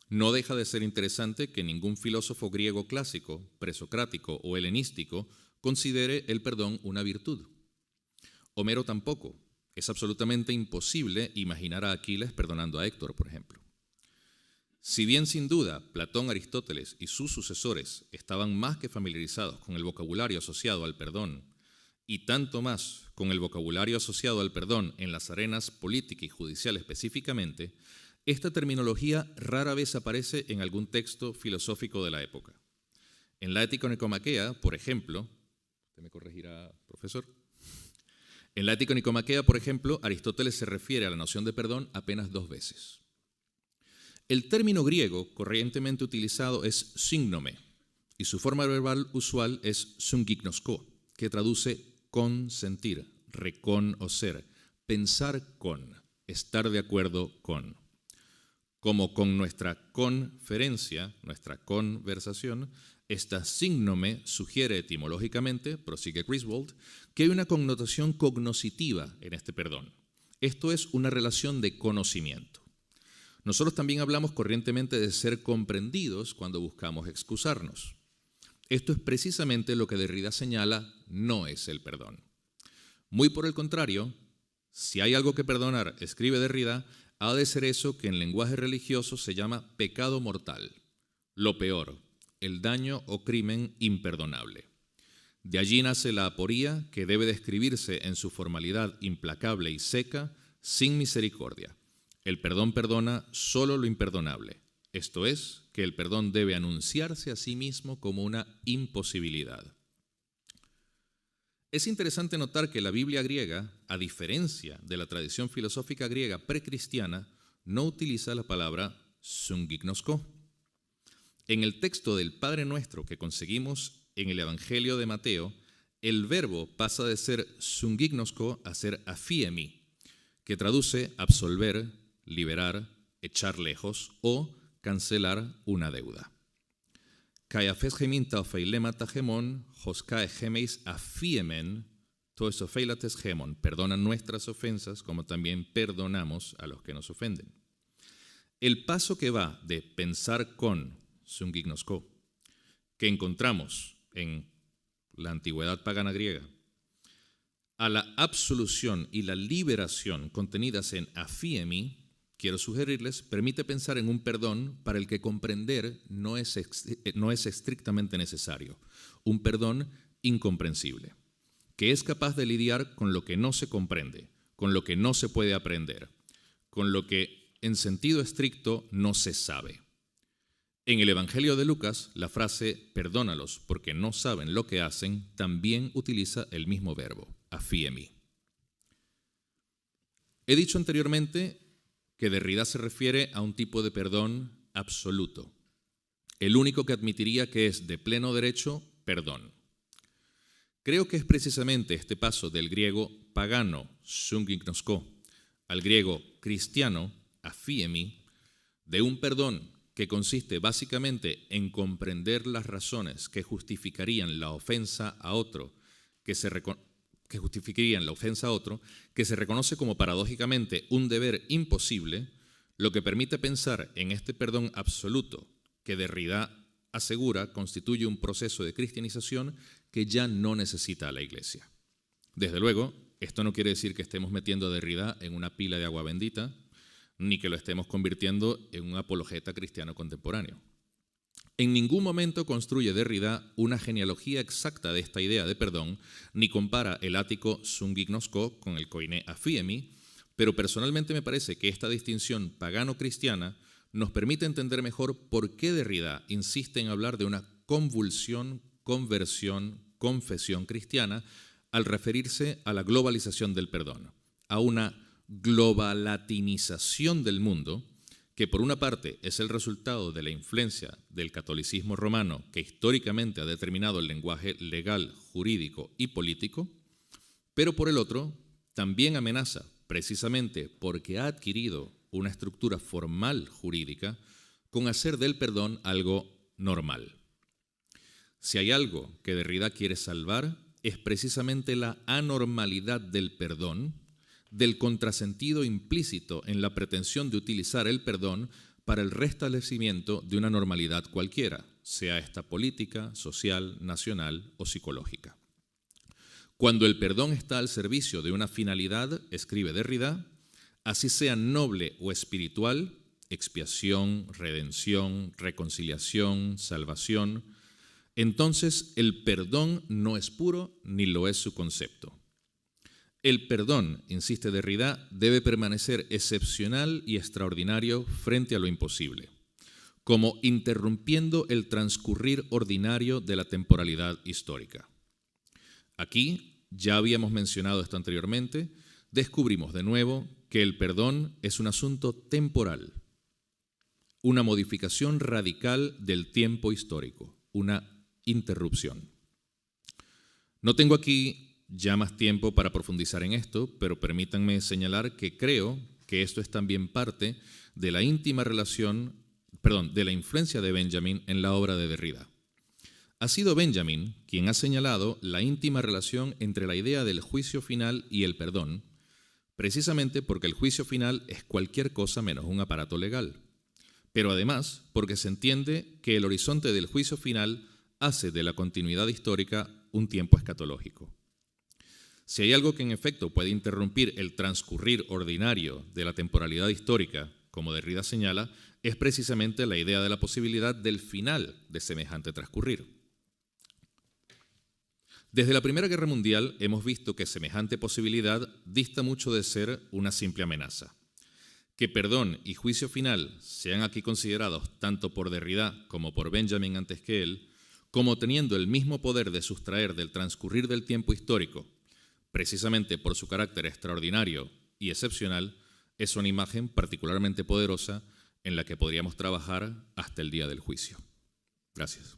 S2: no deja de ser interesante que ningún filósofo griego clásico, presocrático o helenístico considere el perdón una virtud. Homero tampoco. Es absolutamente imposible imaginar a Aquiles perdonando a Héctor, por ejemplo. Si bien sin duda Platón, Aristóteles y sus sucesores estaban más que familiarizados con el vocabulario asociado al perdón, y tanto más con el vocabulario asociado al perdón en las arenas política y judicial específicamente, esta terminología rara vez aparece en algún texto filosófico de la época. En la Ética Nicomaquea, por ejemplo, usted me corregirá, profesor. En la Ética Nicomaquea, por ejemplo, Aristóteles se refiere a la noción de perdón apenas 2 veces. El término griego corrientemente utilizado es sygnome y su forma verbal usual es sungignosko, que traduce consentir, reconocer, pensar con, estar de acuerdo con. Como con nuestra conferencia, nuestra conversación, esta sígnome sugiere etimológicamente, prosigue Griswold, que hay una connotación cognoscitiva en este perdón. Esto es una relación de conocimiento. Nosotros también hablamos corrientemente de ser comprendidos cuando buscamos excusarnos. Esto es precisamente lo que Derrida señala no es el perdón. Muy por el contrario, si hay algo que perdonar, escribe Derrida, ha de ser eso que en lenguaje religioso se llama pecado mortal, lo peor, el daño o crimen imperdonable. De allí nace la aporía que debe describirse en su formalidad implacable y seca, sin misericordia. El perdón perdona solo lo imperdonable, esto es, que el perdón debe anunciarse a sí mismo como una imposibilidad. Es interesante notar que la Biblia griega, a diferencia de la tradición filosófica griega precristiana, no utiliza la palabra sungignosko. En el texto del Padre Nuestro que conseguimos en el Evangelio de Mateo, el verbo pasa de ser sungignosko a ser aphiemi, que traduce absolver, liberar, echar lejos o cancelar una deuda. Kai afesgemin taufeilemata gemon, joskae gemeis afiemen, toesofeilates gemon, perdonan nuestras ofensas como también perdonamos a los que nos ofenden. El paso que va de pensar con sungignosko, que encontramos en la antigüedad pagana griega, a la absolución y la liberación contenidas en aphiemi, quiero sugerirles, permite pensar en un perdón para el que comprender no es estrictamente necesario, un perdón incomprensible, que es capaz de lidiar con lo que no se comprende, con lo que no se puede aprender, con lo que en sentido estricto no se sabe. En el Evangelio de Lucas, la frase perdónalos porque no saben lo que hacen también utiliza el mismo verbo, aphiemi. He dicho anteriormente que Derrida se refiere a un tipo de perdón absoluto, el único que admitiría que es de pleno derecho perdón. Creo que es precisamente este paso del griego pagano, sungignosko, al griego cristiano, aphiemi, de un perdón que consiste básicamente en comprender las razones que justificarían la ofensa a otro que justificarían la ofensa a otro, que se reconoce como paradójicamente un deber imposible, lo que permite pensar en este perdón absoluto que Derrida asegura constituye un proceso de cristianización que ya no necesita a la Iglesia. Desde luego, esto no quiere decir que estemos metiendo a Derrida en una pila de agua bendita, ni que lo estemos convirtiendo en un apologeta cristiano contemporáneo. En ningún momento construye Derrida una genealogía exacta de esta idea de perdón, ni compara el ático sum gignosco con el koiné afiemi, pero personalmente me parece que esta distinción pagano-cristiana nos permite entender mejor por qué Derrida insiste en hablar de una convulsión, conversión, confesión cristiana al referirse a la globalización del perdón, a una globalatinización del mundo que por una parte es el resultado de la influencia del catolicismo romano que históricamente ha determinado el lenguaje legal, jurídico y político, pero por el otro también amenaza, precisamente porque ha adquirido una estructura formal jurídica, con hacer del perdón algo normal. Si hay algo que Derrida quiere salvar, es precisamente la anormalidad del perdón, del contrasentido implícito en la pretensión de utilizar el perdón para el restablecimiento de una normalidad cualquiera, sea esta política, social, nacional o psicológica. Cuando el perdón está al servicio de una finalidad, escribe Derrida, así sea noble o espiritual, expiación, redención, reconciliación, salvación, entonces el perdón no es puro ni lo es su concepto. El perdón, insiste Derrida, debe permanecer excepcional y extraordinario frente a lo imposible, como interrumpiendo el transcurrir ordinario de la temporalidad histórica. Aquí, ya habíamos mencionado esto anteriormente, descubrimos de nuevo que el perdón es un asunto temporal, una modificación radical del tiempo histórico, una interrupción. No tengo aquí ya más tiempo para profundizar en esto, pero permítanme señalar que creo que esto es también parte de la de la influencia de Benjamin en la obra de Derrida. Ha sido Benjamin quien ha señalado la íntima relación entre la idea del juicio final y el perdón, precisamente porque el juicio final es cualquier cosa menos un aparato legal, pero además porque se entiende que el horizonte del juicio final hace de la continuidad histórica un tiempo escatológico. Si hay algo que en efecto puede interrumpir el transcurrir ordinario de la temporalidad histórica, como Derrida señala, es precisamente la idea de la posibilidad del final de semejante transcurrir. Desde la Primera Guerra Mundial hemos visto que semejante posibilidad dista mucho de ser una simple amenaza. Que perdón y juicio final sean aquí considerados tanto por Derrida como por Benjamin antes que él, como teniendo el mismo poder de sustraer del transcurrir del tiempo histórico, precisamente por su carácter extraordinario y excepcional, es una imagen particularmente poderosa en la que podríamos trabajar hasta el día del juicio. Gracias.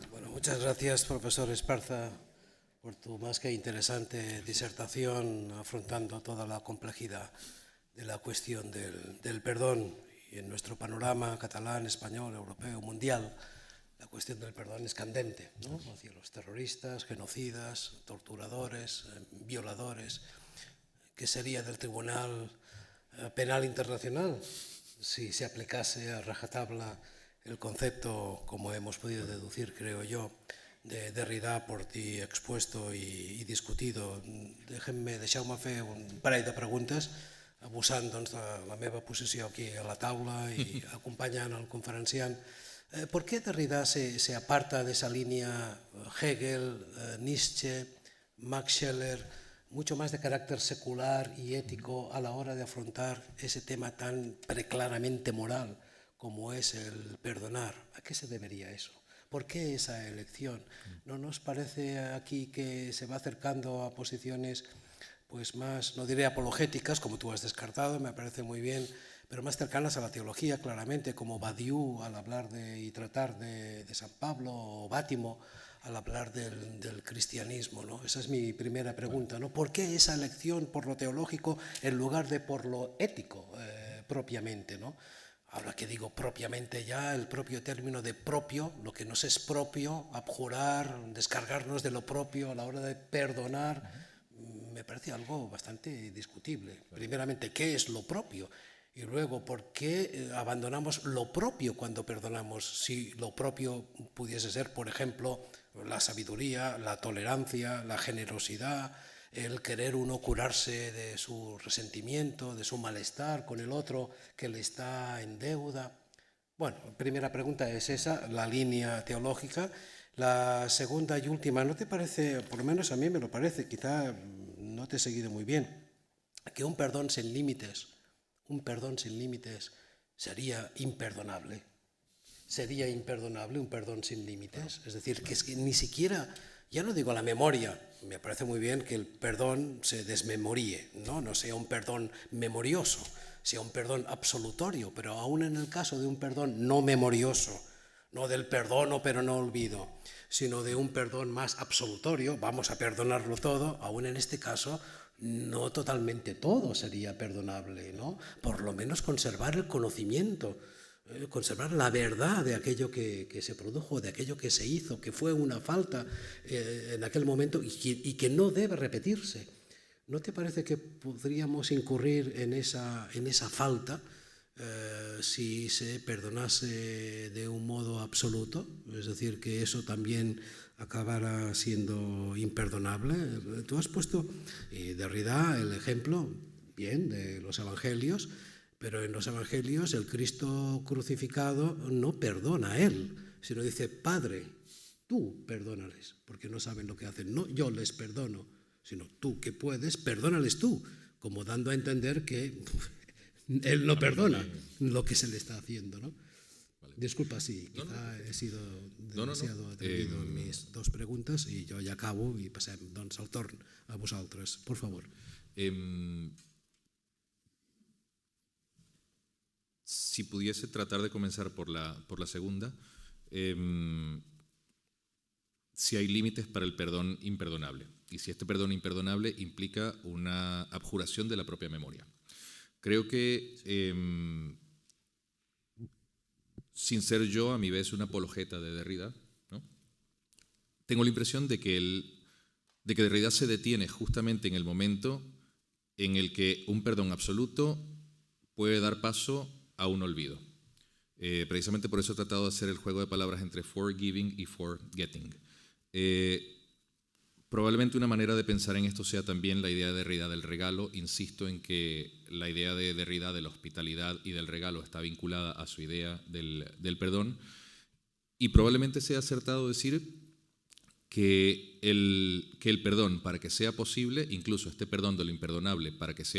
S1: Bueno, muchas gracias, profesor Esparza, por tu más que interesante disertación afrontando toda la complejidad de la cuestión del perdón. Y en nuestro panorama catalán, español, europeo, mundial, la cuestión del perdón es candente, ¿no? Hacia los terroristas, genocidas, torturadores, violadores. ¿Qué sería del Tribunal Penal Internacional si se aplicase a rajatabla el concepto, como hemos podido deducir, creo yo, de Derrida por ti expuesto i discutido? Deixeu-me fer un parell de preguntes abusant doncs, de la meva posició aquí a la taula i acompanyant el conferenciant. ¿Por qué Derrida se aparta de esa línea Hegel, Nietzsche, Max Scheler, mucho más de carácter secular y ético a la hora de afrontar ese tema tan preclaramente moral como es el perdonar? ¿A qué se debería eso? ¿Por qué esa elección? ¿No nos parece aquí que se va acercando a posiciones pues más, no diré apologéticas, como tú has descartado, me parece muy bien, pero más cercanas a la teología, claramente, como Badiou al hablar y tratar de San Pablo, o Bátimo al hablar del cristianismo, ¿no? Esa es mi primera pregunta, ¿no? ¿Por qué esa elección por lo teológico en lugar de por lo ético? propiamente, ¿no? Ahora que digo propiamente ya, el propio término de propio, lo que nos es propio, abjurar, descargarnos de lo propio a la hora de perdonar, me parece algo bastante discutible. Primeramente, ¿qué es lo propio? Y luego, ¿por qué abandonamos lo propio cuando perdonamos? Si lo propio pudiese ser, por ejemplo, la sabiduría, la tolerancia, la generosidad, el querer uno curarse de su resentimiento, de su malestar con el otro que le está en deuda. Bueno, primera pregunta es esa, la línea teológica. La segunda y última, ¿no te parece, por lo menos a mí me lo parece, quizá no te he seguido muy bien, que un perdón sin límites sería imperdonable? Sería imperdonable un perdón sin límites. Es decir, que es que ni siquiera, ya no digo la memoria, me parece muy bien que el perdón se desmemoríe, no sea un perdón memorioso, sea un perdón absolutorio, pero aún en el caso de un perdón no memorioso, no del perdono pero no olvido, sino de un perdón más absolutorio, vamos a perdonarlo todo, aún en este caso no totalmente todo sería perdonable, ¿no? Por lo menos conservar el conocimiento, conservar la verdad de aquello que se produjo, de aquello que se hizo, que fue una falta en aquel momento y que no debe repetirse. ¿No te parece que podríamos incurrir en esa falta si se perdonase de un modo absoluto? Es decir, que eso también acabara siendo imperdonable. Tú has puesto, Derrida, el ejemplo, bien, de los evangelios, pero en los evangelios el Cristo crucificado no perdona a él, sino dice, Padre, tú perdónales, porque no saben lo que hacen. No yo les perdono, sino tú que puedes, perdónales tú, como dando a entender que él no perdona lo que se le está haciendo, ¿no? Vale. Disculpa, sí, quizá he sido demasiado atrevido en mis dos preguntes i jo ja acabo i passem doncs, el torn a vosaltres. Por favor.
S2: Si pudiese tratar de comenzar por la segunda, si hay límites para el perdón imperdonable y si este perdón imperdonable implica una abjuración de la propia memoria. Creo que, sin ser yo a mi vez una apologeta de Derrida, ¿no? Tengo la impresión de que Derrida se detiene justamente en el momento en el que un perdón absoluto puede dar paso a un olvido. Precisamente por eso he tratado de hacer el juego de palabras entre forgiving y forgetting. Probablemente una manera de pensar en esto sea también la idea de Derrida del regalo. Insisto en que la idea de Derrida de la hospitalidad y del regalo está vinculada a su idea del perdón. Y probablemente sea acertado decir que el perdón, para que sea posible, incluso este perdón de lo imperdonable,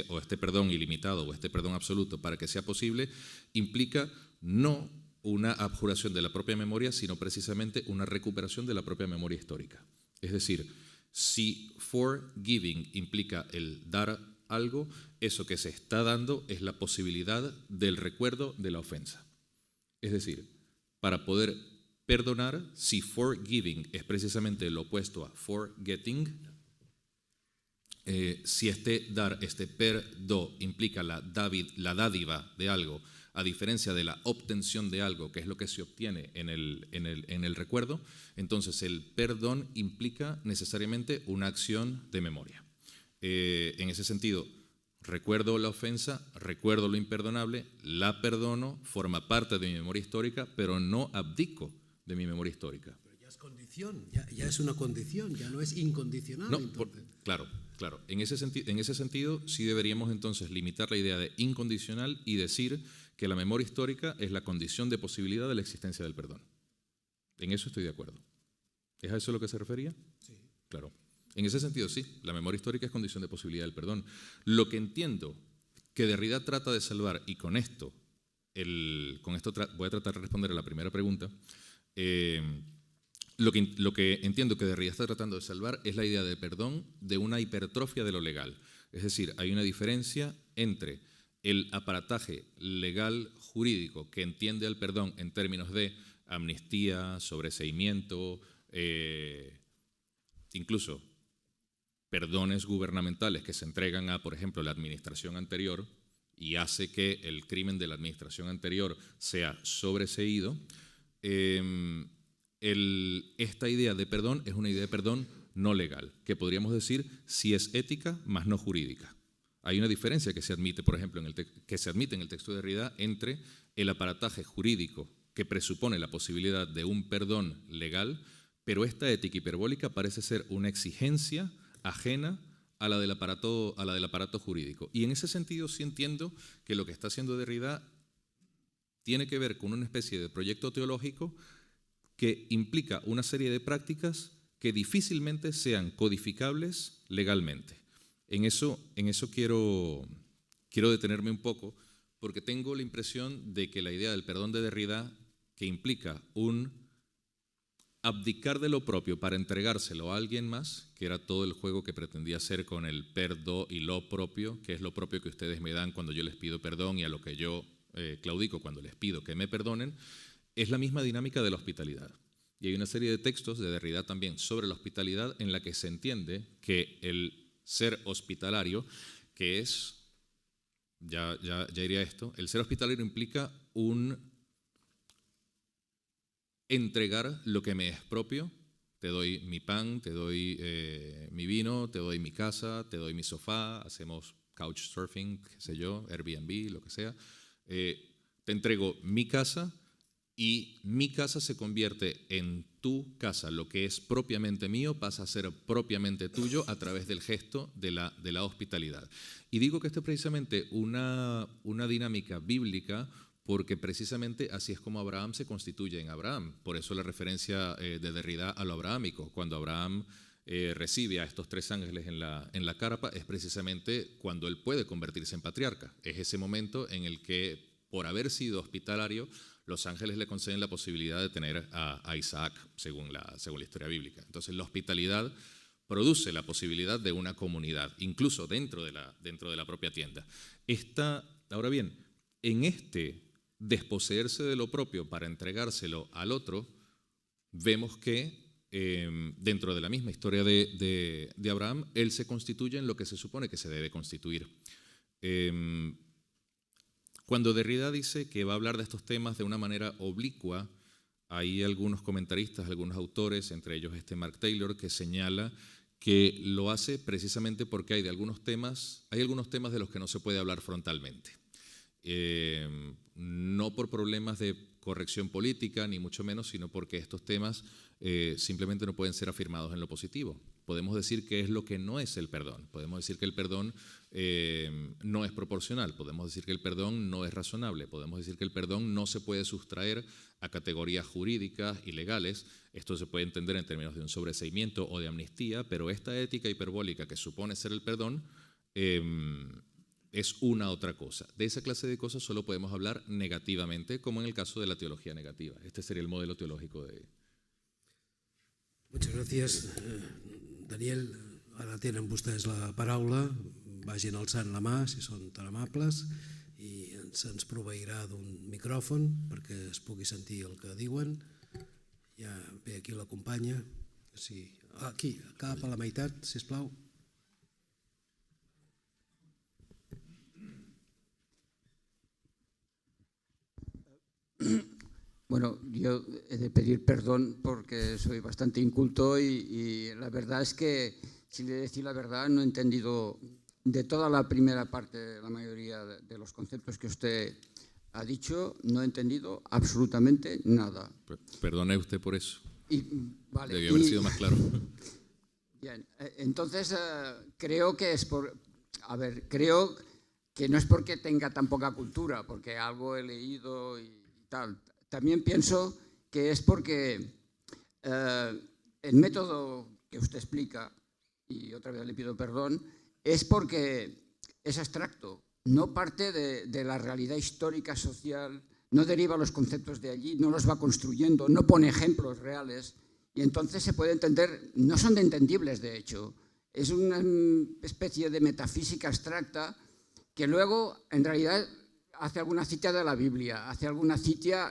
S2: o este perdón ilimitado o este perdón absoluto, para que sea posible, implica no una abjuración de la propia memoria, sino precisamente una recuperación de la propia memoria histórica. Es decir, si forgiving implica el dar algo, eso que se está dando es la posibilidad del recuerdo de la ofensa. Es decir, para poder perdonar, si forgiving es precisamente lo opuesto a forgetting, si este dar, este perdo, implica la dádiva de algo, a diferencia de la obtención de algo, que es lo que se obtiene en el recuerdo, entonces el perdón implica necesariamente una acción de memoria. En ese sentido, recuerdo la ofensa, recuerdo lo imperdonable, la perdono, forma parte de mi memoria histórica, pero no abdico de mi memoria histórica.
S1: Pero ya es condición, ya es una condición, ya no es incondicional.
S2: No, claro. En ese sentido, sí deberíamos entonces limitar la idea de incondicional y decir que la memoria histórica es la condición de posibilidad de la existencia del perdón. En eso estoy de acuerdo. ¿Es a eso lo que se refería?
S1: Sí.
S2: Claro. En ese sentido, sí, la memoria histórica es condición de posibilidad del perdón. Lo que entiendo que Derrida trata de salvar, y con esto voy a tratar de responder a la primera pregunta, lo que entiendo que Derrida está tratando de salvar es la idea de perdón de una hipertrofia de lo legal. Es decir, hay una diferencia entre el aparataje legal jurídico que entiende al perdón en términos de amnistía, sobreseimiento, incluso perdones gubernamentales que se entregan a, por ejemplo, la administración anterior, y hace que el crimen de la administración anterior sea sobreseído, esta idea de perdón es una idea de perdón no legal, que podríamos decir sí es ética, más no jurídica. Hay una diferencia que se admite, por ejemplo, en el texto de Derrida entre el aparataje jurídico que presupone la posibilidad de un perdón legal, pero esta ética hiperbólica parece ser una exigencia ajena a la del aparato jurídico. Y en ese sentido sí entiendo que lo que está haciendo Derrida tiene que ver con una especie de proyecto teológico que implica una serie de prácticas que difícilmente sean codificables legalmente. En eso quiero detenerme un poco, porque tengo la impresión de que la idea del perdón de Derrida, que implica un abdicar de lo propio para entregárselo a alguien más, que era todo el juego que pretendía hacer con el perdo y lo propio, que es lo propio que ustedes me dan cuando yo les pido perdón y a lo que yo claudico cuando les pido que me perdonen, es la misma dinámica de la hospitalidad. Y hay una serie de textos de Derrida también sobre la hospitalidad en la que se entiende que el ser hospitalario, que es, ya iría esto, el ser hospitalario implica un entregar lo que me es propio. Te doy mi pan, te doy mi vino, te doy mi casa, te doy mi sofá, hacemos couchsurfing, qué sé yo, Airbnb, lo que sea. Te entrego mi casa y mi casa se convierte en tu casa. Lo que es propiamente mío pasa a ser propiamente tuyo a través del gesto de la hospitalidad. Y digo que esto es precisamente una dinámica bíblica, porque precisamente así es como Abraham se constituye en Abraham. Por eso la referencia de Derrida a lo abrahámico. Cuando Abraham recibe a estos 3 ángeles en la carpa, es precisamente cuando él puede convertirse en patriarca. Es ese momento en el que, por haber sido hospitalario, los ángeles le conceden la posibilidad de tener a Isaac, según la historia bíblica. Entonces la hospitalidad produce la posibilidad de una comunidad, incluso dentro de la propia tienda. Ahora bien, en este desposeerse de lo propio para entregárselo al otro, vemos que dentro de la misma historia de Abraham, él se constituye en lo que se supone que se debe constituir. Cuando Derrida dice que va a hablar de estos temas de una manera oblicua, hay algunos comentaristas, algunos autores, entre ellos Mark Taylor, que señala que lo hace precisamente porque hay algunos temas de los que no se puede hablar frontalmente. No por problemas de corrección política, ni mucho menos, sino porque estos temas simplemente no pueden ser afirmados en lo positivo. Podemos decir qué es lo que no es el perdón. Podemos decir que el perdón no es proporcional. Podemos decir que el perdón no es razonable. Podemos decir que el perdón no se puede sustraer a categorías jurídicas y legales. Esto se puede entender en términos de un sobreseimiento o de amnistía, pero esta ética hiperbólica que supone ser el perdón es una otra cosa. De esa clase de cosas solo podemos hablar negativamente, como en el caso de la teología negativa. Este sería el modelo teológico de...
S1: Muchas gracias, Daniel. Ara tenen vostès la paraula. Vagin alçant la mà, si són tan amables, i se'ns proveirà d'un micròfon perquè es pugui sentir el que diuen. Ja ve aquí la companya. Sí. Aquí, cap a la meitat, sisplau.
S3: Bueno, yo he de pedir perdón porque soy bastante inculto y la verdad es que, si le decir la verdad, no he entendido de toda la primera parte, la mayoría de los conceptos que usted ha dicho, no he entendido absolutamente nada.
S2: Perdone usted por eso.
S3: Vale,
S2: debió haber sido más claro.
S3: Bien, entonces creo que creo que no es porque tenga tan poca cultura, porque algo he leído y tal. También pienso que es porque el método que usted explica, y otra vez le pido perdón, es porque es abstracto, no parte de la realidad histórica, social, no deriva los conceptos de allí, no los va construyendo, no pone ejemplos reales, y entonces se puede entender, no son entendibles de hecho, es una especie de metafísica abstracta que luego en realidad hace alguna cita de la Biblia, hace alguna cita,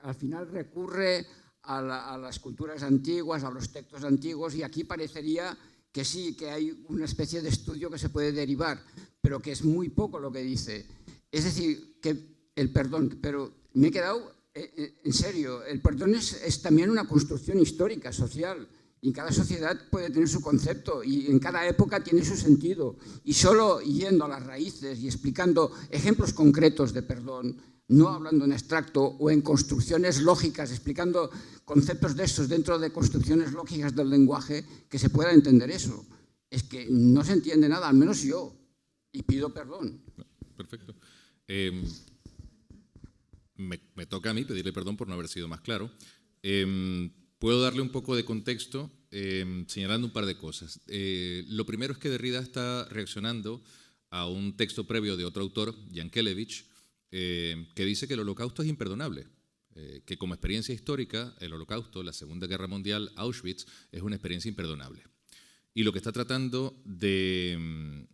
S3: al final recurre a las culturas antiguas, a los textos antiguos, y aquí parecería que sí, que hay una especie de estudio que se puede derivar, pero que es muy poco lo que dice. Es decir, que el perdón, pero me he quedado, en serio, el perdón es también una construcción histórica, social, y en cada sociedad puede tener su concepto y en cada época tiene su sentido. Y solo yendo a las raíces y explicando ejemplos concretos de perdón, no hablando en abstracto o en construcciones lógicas, explicando conceptos de estos dentro de construcciones lógicas del lenguaje, que se pueda entender eso. Es que no se entiende nada, al menos yo, y pido perdón.
S2: Perfecto. Me toca a mí pedirle perdón por no haber sido más claro. Puedo darle un poco de contexto señalando un par de cosas. Lo primero es que Derrida está reaccionando a un texto previo de otro autor, Yankelevich, que dice que el Holocausto es imperdonable, que como experiencia histórica, el Holocausto, la Segunda Guerra Mundial, Auschwitz, es una experiencia imperdonable. Y lo que está tratando de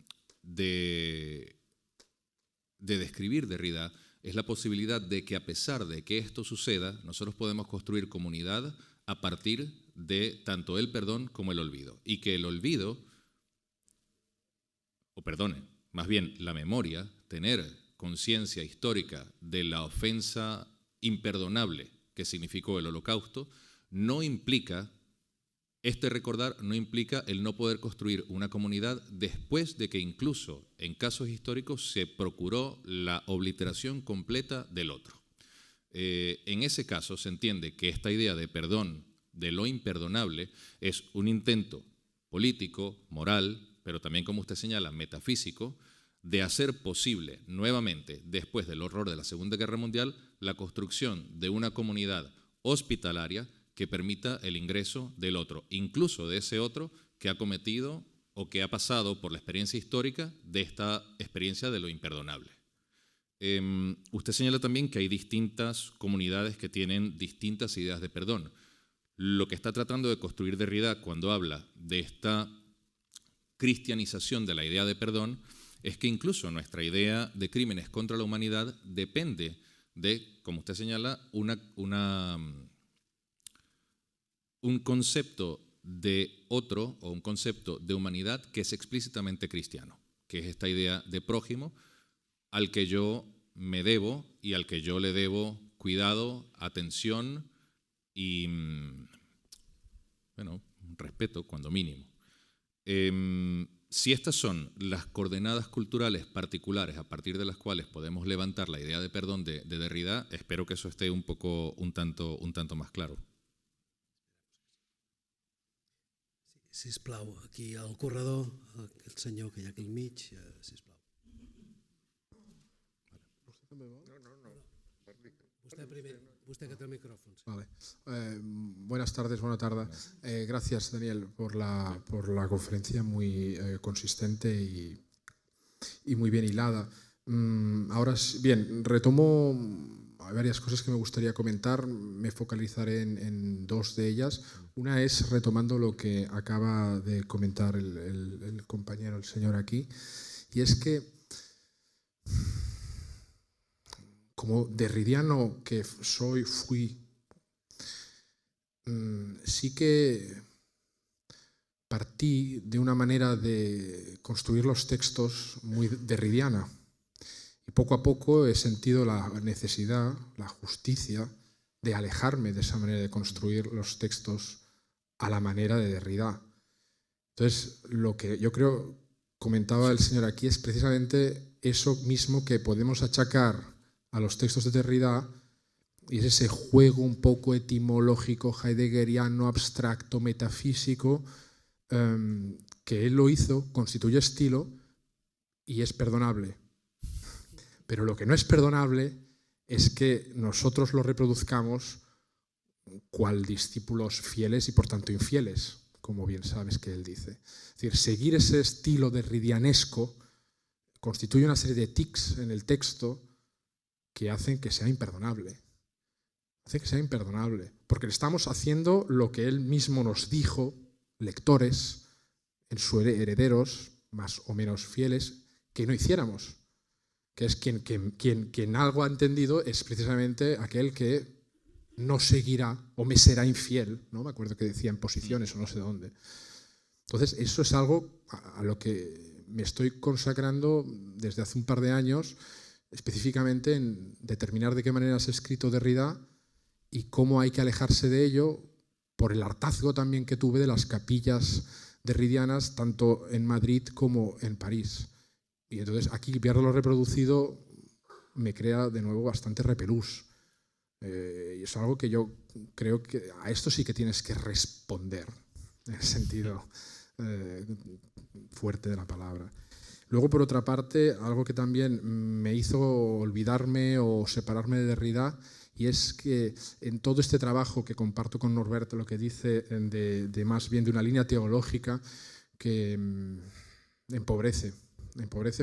S2: describir Derrida es la posibilidad de que, a pesar de que esto suceda, nosotros podemos construir comunidad a partir de tanto el perdón como el olvido. Y que el olvido, más bien la memoria, tener conciencia histórica de la ofensa imperdonable que significó el Holocausto, no implica, recordar no implica el no poder construir una comunidad después de que incluso en casos históricos se procuró la obliteración completa del otro. En ese caso se entiende que esta idea de perdón de lo imperdonable es un intento político, moral, pero también, como usted señala, metafísico, de hacer posible nuevamente, después del horror de la Segunda Guerra Mundial, la construcción de una comunidad hospitalaria que permita el ingreso del otro, incluso de ese otro que ha cometido o que ha pasado por la experiencia histórica de esta experiencia de lo imperdonable. Usted señala también que hay distintas comunidades que tienen distintas ideas de perdón. Lo que está tratando de construir Derrida cuando habla de esta cristianización de la idea de perdón es que incluso nuestra idea de crímenes contra la humanidad depende de, como usted señala, un concepto de otro o un concepto de humanidad que es explícitamente cristiano, que es esta idea de prójimo al que yo me debo y al que yo le debo cuidado, atención y, bueno, respeto, cuando mínimo. Si estas son las coordenadas culturales particulares a partir de las cuales podemos levantar la idea de perdón de Derrida, espero que eso esté un tanto más claro.
S1: Sisplau, aquí al corredor, el senyor que hi ha aquí al mig, sisplau. Usted que té el micrófono. Sí.
S4: Vale. Buenas tardes, buena tarde. Gracias, Daniel, por la conferencia muy consistente y muy bien hilada. Ahora bien, retomo varias cosas que me gustaría comentar. Me focalizaré en dos de ellas. Una es retomando lo que acaba de comentar el compañero, el señor aquí, y es que como derridiano que fui, sí que partí de una manera de construir los textos muy derridiana. Y poco a poco he sentido la necesidad, la justicia, de alejarme de esa manera de construir los textos a la manera de Derrida. Entonces, lo que yo creo comentaba el señor aquí es precisamente eso mismo que podemos achacar a los textos de Derrida, y es ese juego un poco etimológico, heideggeriano, abstracto, metafísico, que él lo hizo, constituye estilo y es perdonable. Pero lo que no es perdonable es que nosotros lo reproduzcamos cual discípulos fieles y por tanto infieles, como bien sabes que él dice. Es decir, seguir ese estilo derridianesco constituye una serie de tics en el texto que hacen que sea imperdonable. Hace que sea imperdonable, porque le estamos haciendo lo que él mismo nos dijo, lectores, en sus herederos, más o menos fieles, que no hiciéramos. Que es quien algo ha entendido es precisamente aquel que no seguirá o me será infiel, ¿no? Me acuerdo que decía en Posiciones o no sé dónde. Entonces, eso es algo a lo que me estoy consagrando desde hace un par de años específicamente en determinar de qué manera se ha escrito Derrida y cómo hay que alejarse de ello por el hartazgo también que tuve de las capillas derridianas tanto en Madrid como en París. Y entonces aquí verlo reproducido me crea de nuevo bastante repelús. Y es algo que yo creo que a esto sí que tienes que responder, en el sentido fuerte de la palabra. Luego, por otra parte, algo que también me hizo olvidarme o separarme de Derrida, y es que en todo este trabajo que comparto con Norberto, lo que dice de más bien de una línea teológica que empobrece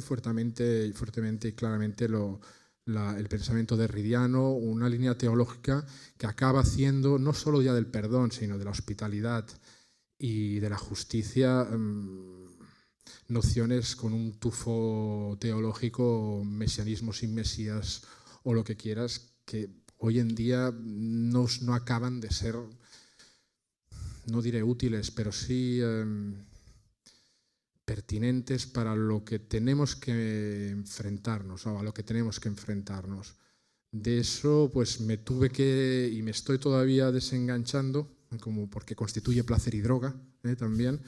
S4: fuertemente y claramente el pensamiento derridiano, una línea teológica que acaba haciendo no solo ya del perdón, sino de la hospitalidad y de la justicia, nociones con un tufo teológico, mesianismo sin Mesías o lo que quieras, que hoy en día no acaban de ser, no diré útiles, pero sí pertinentes para lo que tenemos que enfrentarnos, o a lo que tenemos que enfrentarnos. De eso pues me tuve que, y me estoy todavía desenganchando, como porque constituye placer y droga también,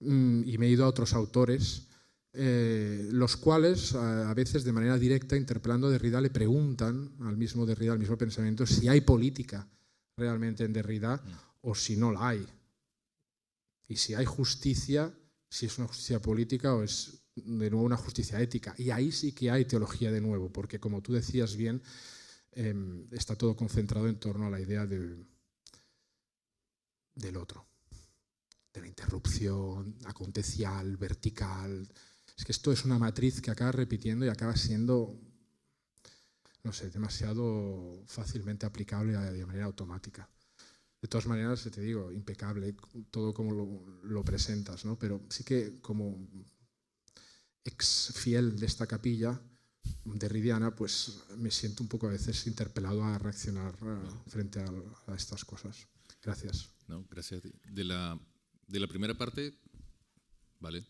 S4: y me he ido a otros autores, los cuales a veces de manera directa, interpelando a Derrida, le preguntan al mismo Derrida, al mismo pensamiento, si hay política realmente en Derrida o si no la hay. Y si hay justicia, si es una justicia política o es de nuevo una justicia ética. Y ahí sí que hay teología de nuevo, porque como tú decías bien, está todo concentrado en torno a la idea del otro, de la interrupción acontecial, vertical. Es que esto es una matriz que acaba repitiendo y acaba siendo, no sé, demasiado fácilmente aplicable de manera automática. De todas maneras, te digo, impecable todo como lo presentas, ¿no? Pero sí que como ex fiel de esta capilla derridiana, pues me siento un poco a veces interpelado a reaccionar frente a estas cosas. Gracias.
S2: No, gracias. De la primera parte, vale.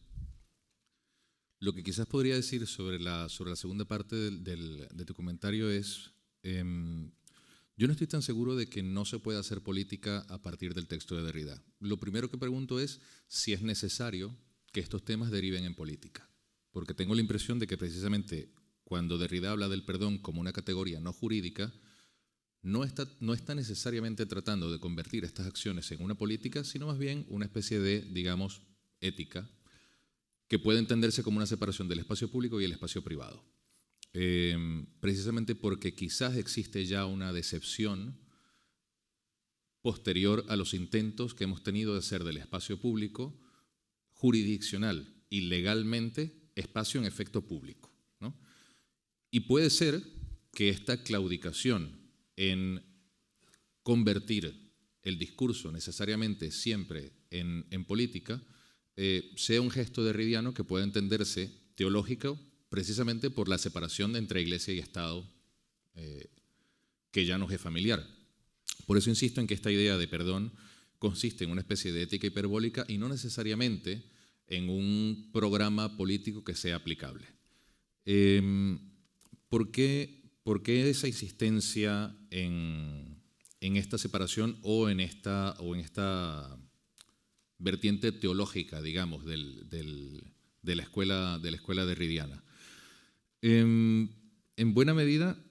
S2: Lo que quizás podría decir sobre la segunda parte de tu comentario es, yo no estoy tan seguro de que no se pueda hacer política a partir del texto de Derrida. Lo primero que pregunto es si es necesario que estos temas deriven en política, porque tengo la impresión de que precisamente cuando Derrida habla del perdón como una categoría no jurídica, no está necesariamente tratando de convertir estas acciones en una política, sino más bien una especie de, digamos, ética, que puede entenderse como una separación del espacio público y el espacio privado. Precisamente porque quizás existe ya una decepción posterior a los intentos que hemos tenido de hacer del espacio público jurisdiccional y legalmente espacio en efecto público, ¿no? Y puede ser que esta claudicación en convertir el discurso necesariamente siempre en política sea un gesto derridiano que pueda entenderse teológico precisamente por la separación entre Iglesia y Estado que ya nos es familiar. Por eso insisto en que esta idea de perdón consiste en una especie de ética hiperbólica y no necesariamente en un programa político que sea aplicable. ¿Por qué esa insistencia en esta separación o en esta vertiente teológica, digamos, de la escuela derridiana? En buena medida,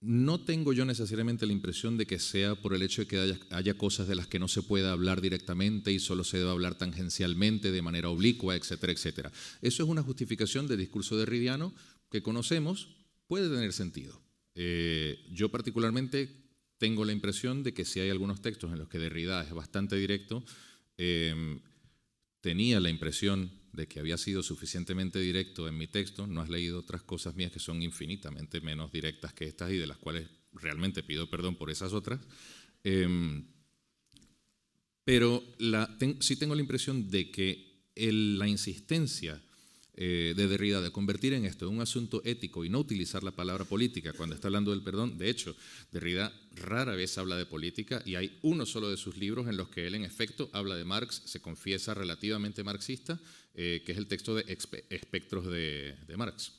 S2: no tengo yo necesariamente la impresión de que sea por el hecho de que haya cosas de las que no se pueda hablar directamente y solo se deba hablar tangencialmente, de manera oblicua, etcétera, etcétera. Eso es una justificación del discurso derridiano que conocemos, puede tener sentido. Yo particularmente tengo la impresión de que si hay algunos textos en los que Derrida es bastante directo, tenía la impresión de que había sido suficientemente directo en mi texto. No has leído otras cosas mías que son infinitamente menos directas que estas y de las cuales realmente pido perdón por esas otras. Pero sí tengo la impresión de que la insistencia de Derrida de convertir en esto un asunto ético y no utilizar la palabra política cuando está hablando del perdón. De hecho, Derrida rara vez habla de política y hay uno solo de sus libros en los que él en efecto habla de Marx, se confiesa relativamente marxista, que es el texto de Espectros de Marx.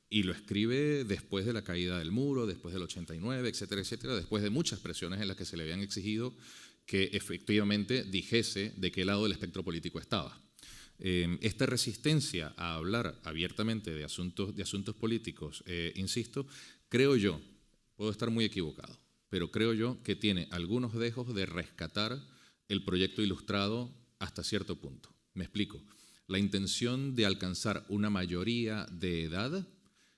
S2: Y lo escribe después de la caída del muro, después del 89, etcétera, etcétera, después de muchas presiones en las que se le habían exigido que efectivamente dijese de qué lado del espectro político estaba. Esta resistencia a hablar abiertamente de asuntos políticos, insisto, creo yo, puedo estar muy equivocado, pero creo yo que tiene algunos dejos de rescatar el proyecto ilustrado hasta cierto punto. Me explico. La intención de alcanzar una mayoría de edad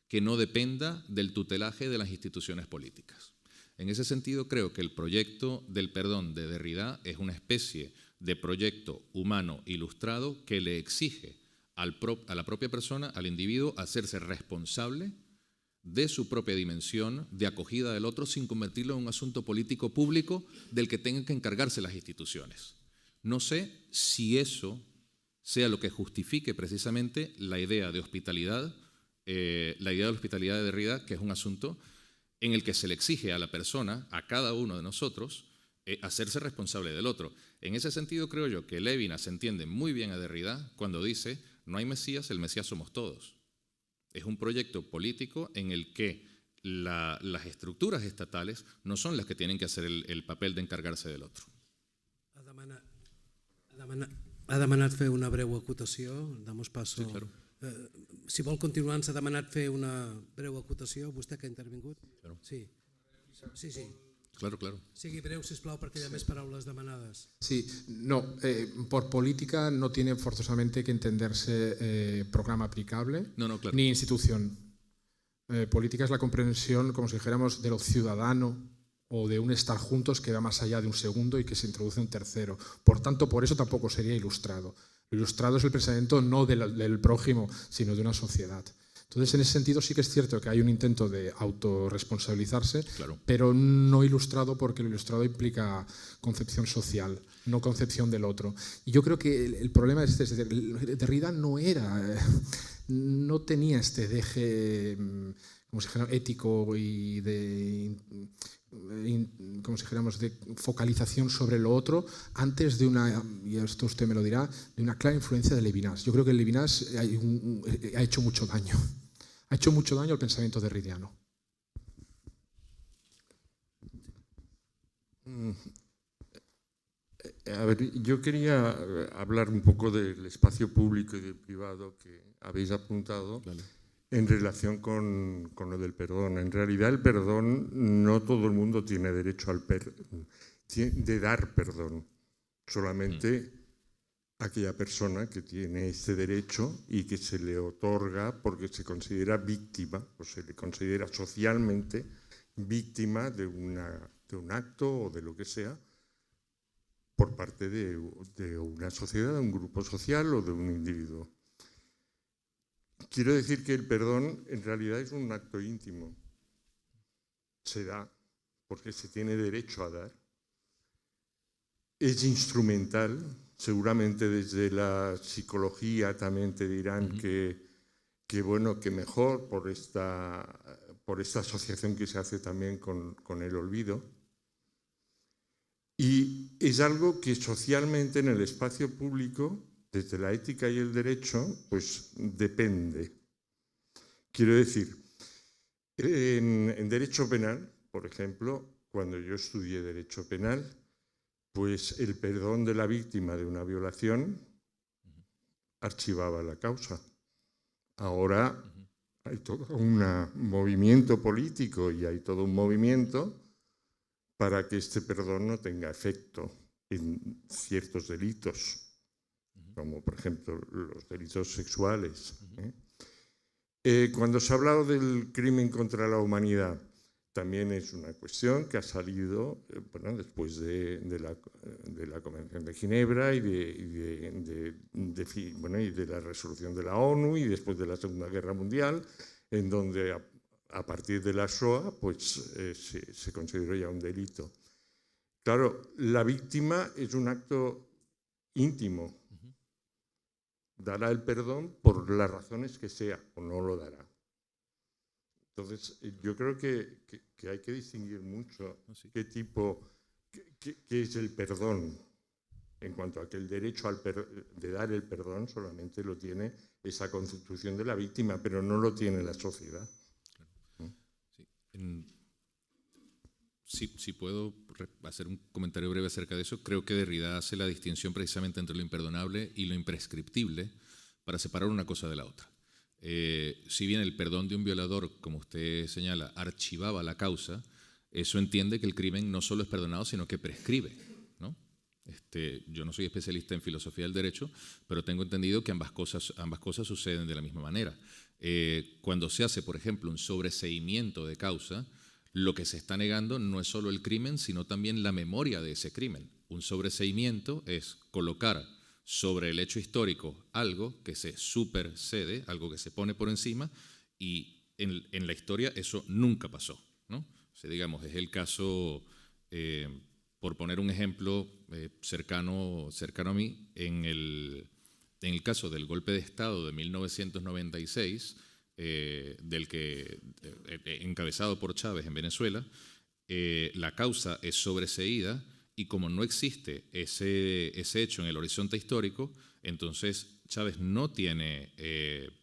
S2: que no dependa del tutelaje de las instituciones políticas. En ese sentido, creo que el proyecto del perdón de Derrida es una especie de proyecto humano ilustrado que le exige a la propia persona, al individuo, hacerse responsable de su propia dimensión de acogida del otro sin convertirlo en un asunto político público del que tengan que encargarse las instituciones. No sé si eso sea lo que justifique precisamente la idea de hospitalidad, de Derrida, que es un asunto en el que se le exige a la persona, a cada uno de nosotros, hacerse responsable del otro. En ese sentido creo yo que Levinas entiende muy bien a Derrida cuando dice no hay Mesías, el Mesías somos todos. Es un proyecto político en el que las estructuras estatales no son las que tienen que hacer el papel de encargarse del otro.
S1: Ha demanat fer una breu acotació, damos paso.
S2: Sí, claro.
S1: Si vol continuar, ens ha demanat fer una breu acotació. Vostè que ha intervingut?
S2: Claro.
S1: Sí. Sí.
S2: Claro, claro.
S1: Sigui breu, sisplau, perquè hi ha més paraules demanades.
S4: Sí, no, por política no tiene forzosamente que entenderse programa aplicable
S2: No, claro.
S4: ni institución. Política es la comprensión, como si dijéramos, de lo ciudadano o de un estar juntos que va más allá de un segundo y que se introduce un tercero. Por tanto, por eso tampoco sería ilustrado. Lo ilustrado es el pensamiento no del prójimo, sino de una sociedad. Entonces, en ese sentido sí que es cierto que hay un intento de autorresponsabilizarse,
S2: Claro.
S4: pero no ilustrado, porque lo ilustrado implica concepción social, no concepción del otro. Y yo creo que el problema es decir, Derrida no tenía este deje, como si dijéramos, ético y como si dijéramos, de focalización sobre lo otro antes de una, y esto usted me lo dirá, de una clara influencia de Levinas. Yo creo que Levinas ha hecho mucho daño. Ha hecho mucho daño al pensamiento derridiano.
S5: A ver, yo quería hablar un poco del espacio público y del privado que habéis apuntado.
S2: Vale.
S5: En relación con lo del perdón. En realidad el perdón, no todo el mundo tiene derecho de dar perdón. Solamente aquella persona que tiene este derecho y que se le otorga porque se considera víctima o se le considera socialmente víctima de un acto o de lo que sea por parte de una sociedad, de un grupo social o de un individuo. Quiero decir que el perdón en realidad es un acto íntimo. Se da porque se tiene derecho a dar. Es instrumental. Seguramente desde la psicología también te dirán que mejor por esta asociación que se hace también con el olvido. Y es algo que socialmente en el espacio público, desde la ética y el derecho, pues depende. Quiero decir, en derecho penal, por ejemplo, cuando yo estudié derecho penal, pues el perdón de la víctima de una violación archivaba la causa. Ahora hay todo un movimiento político y hay todo un movimiento para que este perdón no tenga efecto en ciertos delitos, como por ejemplo los delitos sexuales. Cuando se ha hablado del crimen contra la humanidad, también es una cuestión que ha salido después de la Convención de Ginebra y de la resolución de la ONU y después de la Segunda Guerra Mundial, en donde a partir de la Shoah pues, se consideró ya un delito. Claro, la víctima es un acto íntimo. dará el perdón por las razones que sea o no lo dará. Entonces, yo creo que hay que distinguir mucho qué es el perdón, en cuanto a que el derecho de dar el perdón solamente lo tiene esa constitución de la víctima, pero no lo tiene la sociedad.
S2: Si puedo hacer un comentario breve acerca de eso, creo que Derrida hace la distinción precisamente entre lo imperdonable y lo imprescriptible para separar una cosa de la otra. Si bien el perdón de un violador, como usted señala, archivaba la causa, eso entiende que el crimen no solo es perdonado, sino que prescribe, ¿no? Yo no soy especialista en filosofía del derecho, pero tengo entendido que ambas cosas suceden de la misma manera. Cuando se hace, por ejemplo, un sobreseimiento de causa, lo que se está negando no es solo el crimen, sino también la memoria de ese crimen. Un sobreseimiento es colocar sobre el hecho histórico algo que se supersede, algo que se pone por encima, y en la historia eso nunca pasó, ¿no? O sea, digamos, es el caso, por poner un ejemplo cercano a mí, en el caso del golpe de Estado de 1996, encabezado por Chávez en Venezuela, la causa es sobreseída y como no existe ese hecho en el horizonte histórico, entonces Chávez no tiene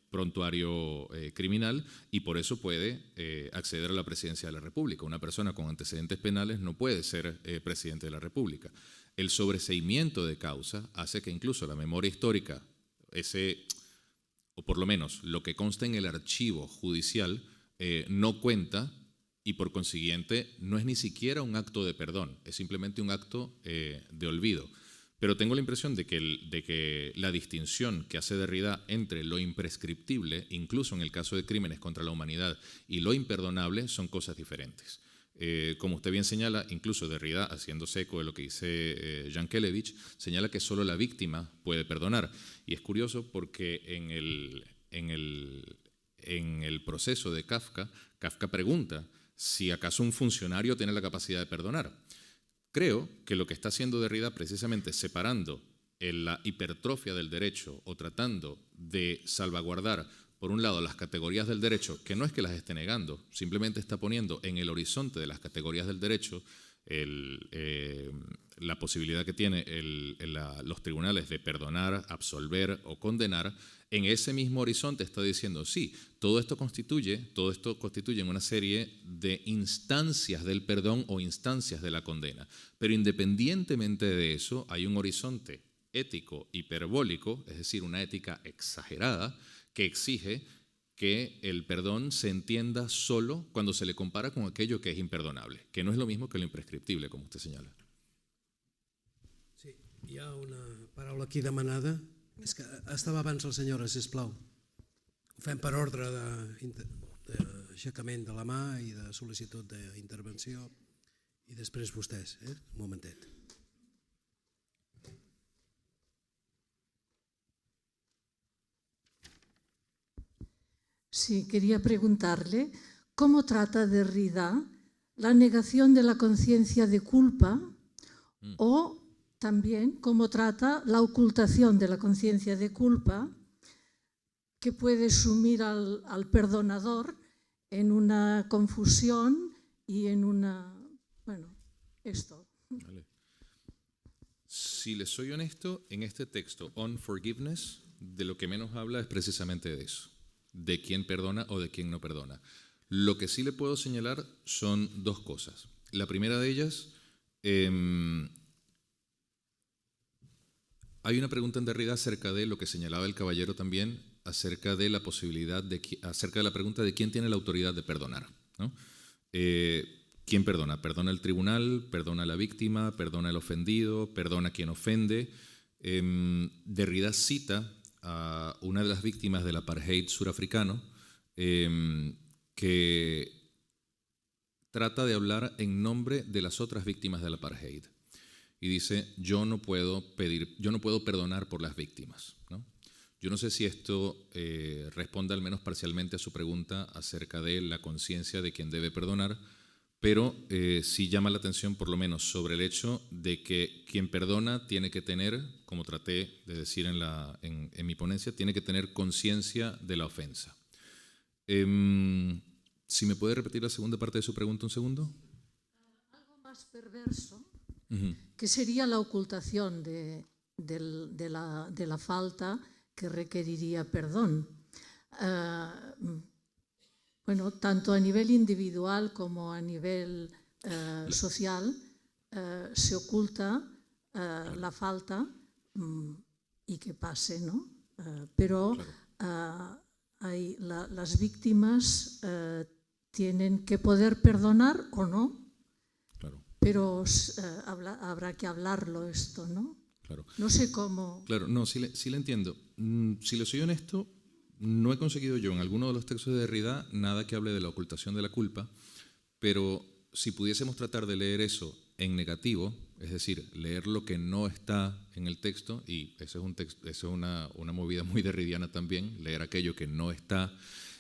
S2: prontuario criminal y por eso puede acceder a la presidencia de la República. Una persona con antecedentes penales no puede ser presidente de la República. El sobreseimiento de causa hace que incluso la memoria histórica, o por lo menos lo que consta en el archivo judicial, no cuenta y por consiguiente no es ni siquiera un acto de perdón, es simplemente un acto de olvido. Pero tengo la impresión de que la distinción que hace Derrida entre lo imprescriptible, incluso en el caso de crímenes contra la humanidad, y lo imperdonable son cosas diferentes. Como usted bien señala, incluso Derrida, haciéndose eco de lo que dice Jan Kelevich, señala que solo la víctima puede perdonar. Y es curioso porque en el proceso de Kafka pregunta si acaso un funcionario tiene la capacidad de perdonar. Creo que lo que está haciendo Derrida precisamente separando la hipertrofia del derecho o tratando de salvaguardar, por un lado, las categorías del derecho, que no es que las esté negando, simplemente está poniendo en el horizonte de las categorías del derecho la posibilidad que tienen los tribunales de perdonar, absolver o condenar. En ese mismo horizonte está diciendo, sí, todo esto constituye una serie de instancias del perdón o instancias de la condena. Pero independientemente de eso, hay un horizonte ético hiperbólico, es decir, una ética exagerada, que exige que el perdón se entienda solo cuando se le compara con aquello que es imperdonable, que no es lo mismo que lo imprescriptible, como usted señala.
S1: Sí, hi ha una paraula aquí demanada. És que estava abans la senyora, sisplau. Ho fem per ordre d'aixecament de la mà i de sol·licitud d'intervenció i després vostès, un momentet.
S6: Sí, quería preguntarle cómo trata Derrida la negación de la conciencia de culpa o también cómo trata la ocultación de la conciencia de culpa que puede sumir al perdonador en una confusión y en una... bueno, esto.
S2: Vale. Si les soy honesto, en este texto, On Forgiveness, de lo que menos habla es precisamente de eso, de quién perdona o de quién no perdona. Lo que sí le puedo señalar son dos cosas. La primera de ellas, hay una pregunta en Derrida acerca de lo que señalaba el caballero también, acerca de la posibilidad, acerca de la pregunta de quién tiene la autoridad de perdonar, ¿no? ¿Quién perdona? ¿Perdona el tribunal? ¿Perdona la víctima? ¿Perdona el ofendido? ¿Perdona quien ofende? Derrida cita a una de las víctimas del apartheid surafricano que trata de hablar en nombre de las otras víctimas del apartheid y dice, yo no puedo perdonar por las víctimas, ¿no? Yo no sé si esto responde al menos parcialmente a su pregunta acerca de la conciencia de quien debe perdonar, pero sí llama la atención por lo menos sobre el hecho de que quien perdona tiene que tener, como traté de decir en mi ponencia, tiene que tener conciencia de la ofensa. Si me puede repetir la segunda parte de su pregunta un segundo.
S6: Algo más perverso, que sería la ocultación de la falta que requeriría perdón. Bueno, tanto a nivel individual como a nivel social se oculta la falta y que pase, ¿no? Pero las víctimas tienen que poder perdonar o no,
S2: Claro.
S6: pero habrá que hablarlo esto, ¿no?
S2: Claro.
S6: No sé cómo...
S2: Claro, no, sí le entiendo. Si le soy honesto, no he conseguido yo en alguno de los textos de Derrida nada que hable de la ocultación de la culpa, pero si pudiésemos tratar de leer eso en negativo, es decir, leer lo que no está en el texto, y eso es una movida muy derridiana también, leer aquello que no está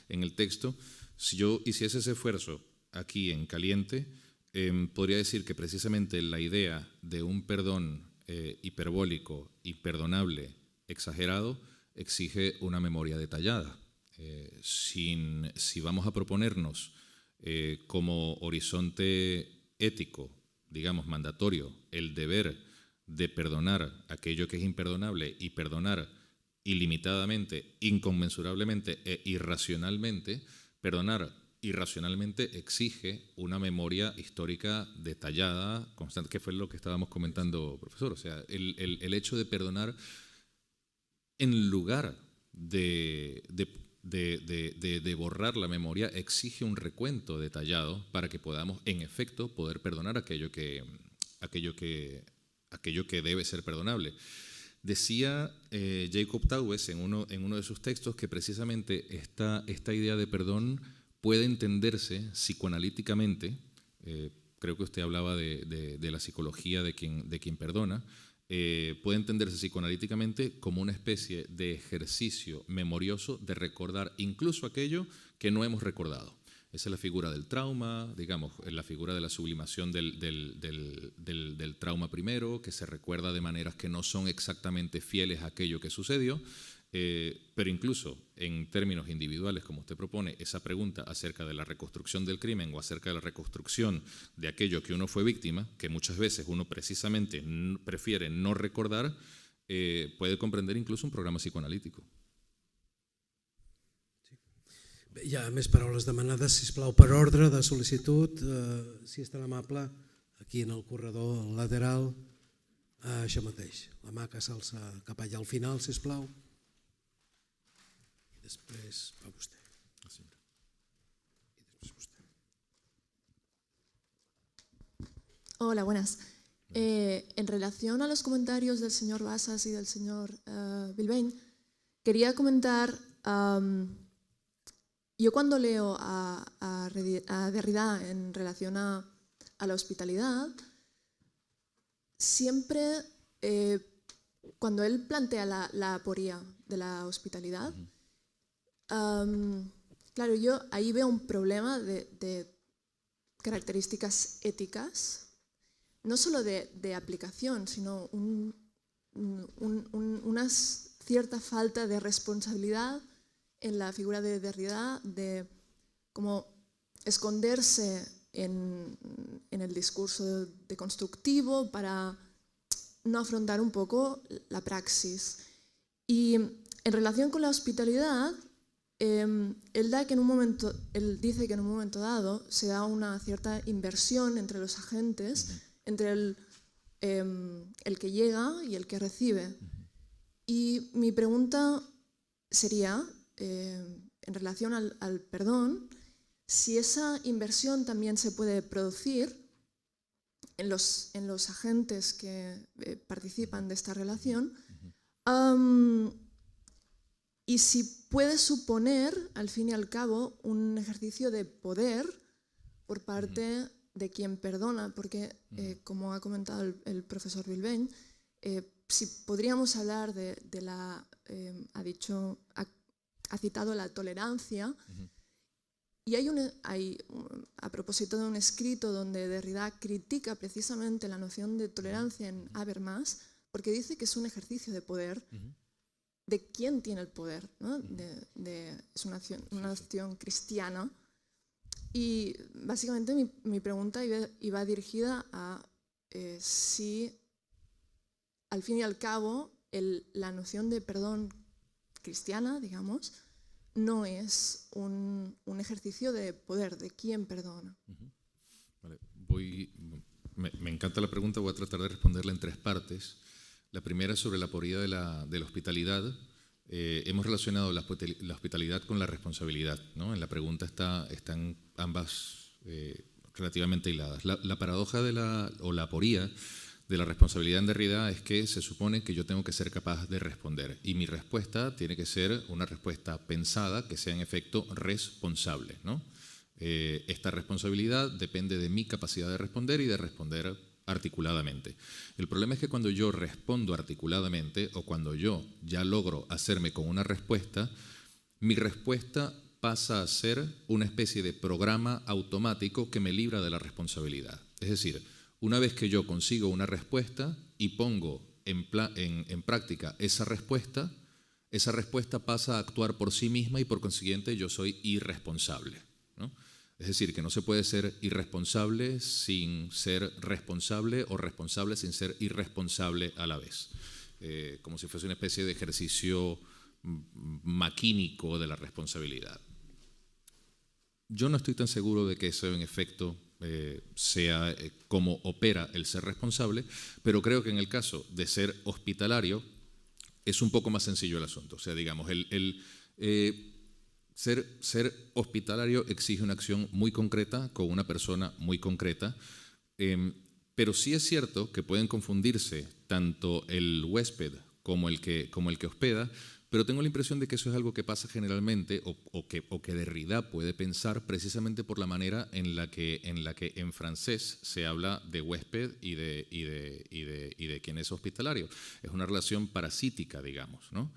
S2: en el texto. Si yo hiciese ese esfuerzo aquí en caliente, podría decir que precisamente la idea de un perdón hiperbólico, imperdonable, exagerado, exige una memoria detallada. Si vamos a proponernos como horizonte ético, digamos, mandatorio, el deber de perdonar aquello que es imperdonable y perdonar ilimitadamente, inconmensurablemente e irracionalmente, perdonar irracionalmente exige una memoria histórica detallada, constante, que fue lo que estábamos comentando, profesor. O sea, el hecho de perdonar en lugar de borrar la memoria exige un recuento detallado para que podamos, en efecto, poder perdonar aquello que debe ser perdonable. Decía Jacob Taues en uno de sus textos que precisamente esta idea de perdón puede entenderse psicoanalíticamente, creo que usted hablaba de la psicología de quien perdona, puede entenderse psicoanalíticamente como una especie de ejercicio memorioso de recordar incluso aquello que no hemos recordado. Esa es la figura del trauma, digamos, la figura de la sublimación del trauma primero, que se recuerda de maneras que no son exactamente fieles a aquello que sucedió, pero incluso en términos individuales, como usted propone, esa pregunta acerca de la reconstrucción del crimen o acerca de la reconstrucción de aquello que uno fue víctima, que muchas veces uno precisamente prefiere no recordar, puede comprender incluso un programa psicoanalítico.
S1: Bé, hi ha més paraules demanades, sisplau, per ordre de sol·licitud, si és tan amable, aquí en el corredor lateral, això mateix, la mà que s'alça cap allà al final, sisplau. I després va vostè. I després vostè.
S7: Hola, buenas. En relación a los comentarios del señor Basas y del señor Bilbeny, quería comentar... Yo cuando leo a Derrida en relación a la hospitalidad, siempre cuando él plantea la aporía de la hospitalidad, claro, yo ahí veo un problema de características éticas, no solo de aplicación, sino una cierta falta de responsabilidad en la figura de Derrida, de como esconderse en el discurso deconstructivo para no afrontar un poco la praxis. Y en relación con la hospitalidad, él dice que en un momento dado se da una cierta inversión entre los agentes, entre el que llega y el que recibe. Y mi pregunta sería, en relación al perdón, si esa inversión también se puede producir en los agentes que participan de esta relación, y si puede suponer, al fin y al cabo, un ejercicio de poder por parte de quien perdona, porque, como ha comentado el profesor Bilbeny, si podríamos hablar de la, ha citado la tolerancia, Y a propósito de un escrito donde Derrida critica precisamente la noción de tolerancia en Habermas, porque dice que es un ejercicio de poder, de quién tiene el poder, ¿no? Es una acción cristiana. Y básicamente mi pregunta iba dirigida a si, al fin y al cabo, la noción de perdón cristiana, digamos, no es un ejercicio de poder, de quién perdona.
S2: Vale, me encanta la pregunta, voy a tratar de responderla en 3 partes. La primera es sobre la aporía de la hospitalidad. Hemos relacionado la hospitalidad con la responsabilidad, ¿no? En la pregunta están ambas relativamente hiladas. La paradoja o la aporía de la responsabilidad en Derrida es que se supone que yo tengo que ser capaz de responder y mi respuesta tiene que ser una respuesta pensada que sea en efecto responsable, ¿no? Esta responsabilidad depende de mi capacidad de responder y de responder articuladamente. El problema es que cuando yo respondo articuladamente o cuando yo ya logro hacerme con una respuesta, mi respuesta pasa a ser una especie de programa automático que me libra de la responsabilidad. Es decir, una vez que yo consigo una respuesta y pongo en práctica esa respuesta pasa a actuar por sí misma y por consiguiente yo soy irresponsable, ¿no? Es decir, que no se puede ser irresponsable sin ser responsable o responsable sin ser irresponsable a la vez. Como si fuese una especie de ejercicio maquínico de la responsabilidad. Yo no estoy tan seguro de que eso en efecto sea como opera el ser responsable, pero creo que en el caso de ser hospitalario es un poco más sencillo el asunto. O sea, digamos, ser hospitalario exige una acción muy concreta con una persona muy concreta, pero sí es cierto que pueden confundirse tanto el huésped como el que hospeda, pero tengo la impresión de que eso es algo que pasa generalmente o que Derrida puede pensar precisamente por la manera en la que en francés se habla de huésped y de quien es hospitalario. Es una relación parasítica, digamos, ¿no?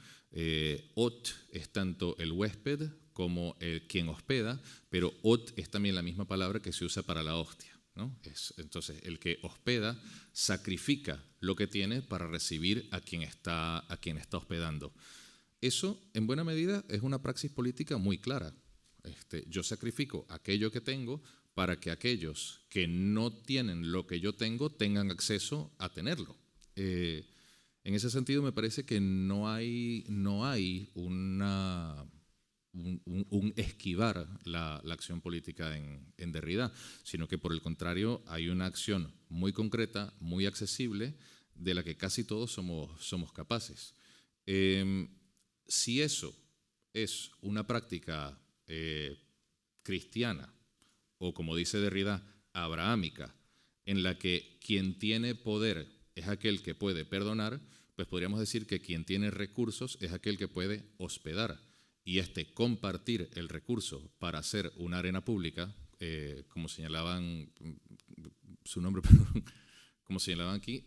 S2: Hôte es tanto el huésped como quien hospeda, pero hôte es también la misma palabra que se usa para la hostia, ¿no? Entonces, el que hospeda sacrifica lo que tiene para recibir a quien está hospedando. Eso, en buena medida, es una praxis política muy clara. Yo sacrifico aquello que tengo para que aquellos que no tienen lo que yo tengo tengan acceso a tenerlo. En ese sentido, me parece que no hay un esquivar la acción política en Derrida, sino que por el contrario hay una acción muy concreta, muy accesible, de la que casi todos somos capaces. Si eso es una práctica cristiana o, como dice Derrida, abrahámica, en la que quien tiene poder es aquel que puede perdonar, pues podríamos decir que quien tiene recursos es aquel que puede hospedar. Y compartir el recurso para hacer una arena pública, como señalaban su nombre, perdón, como señalaban aquí,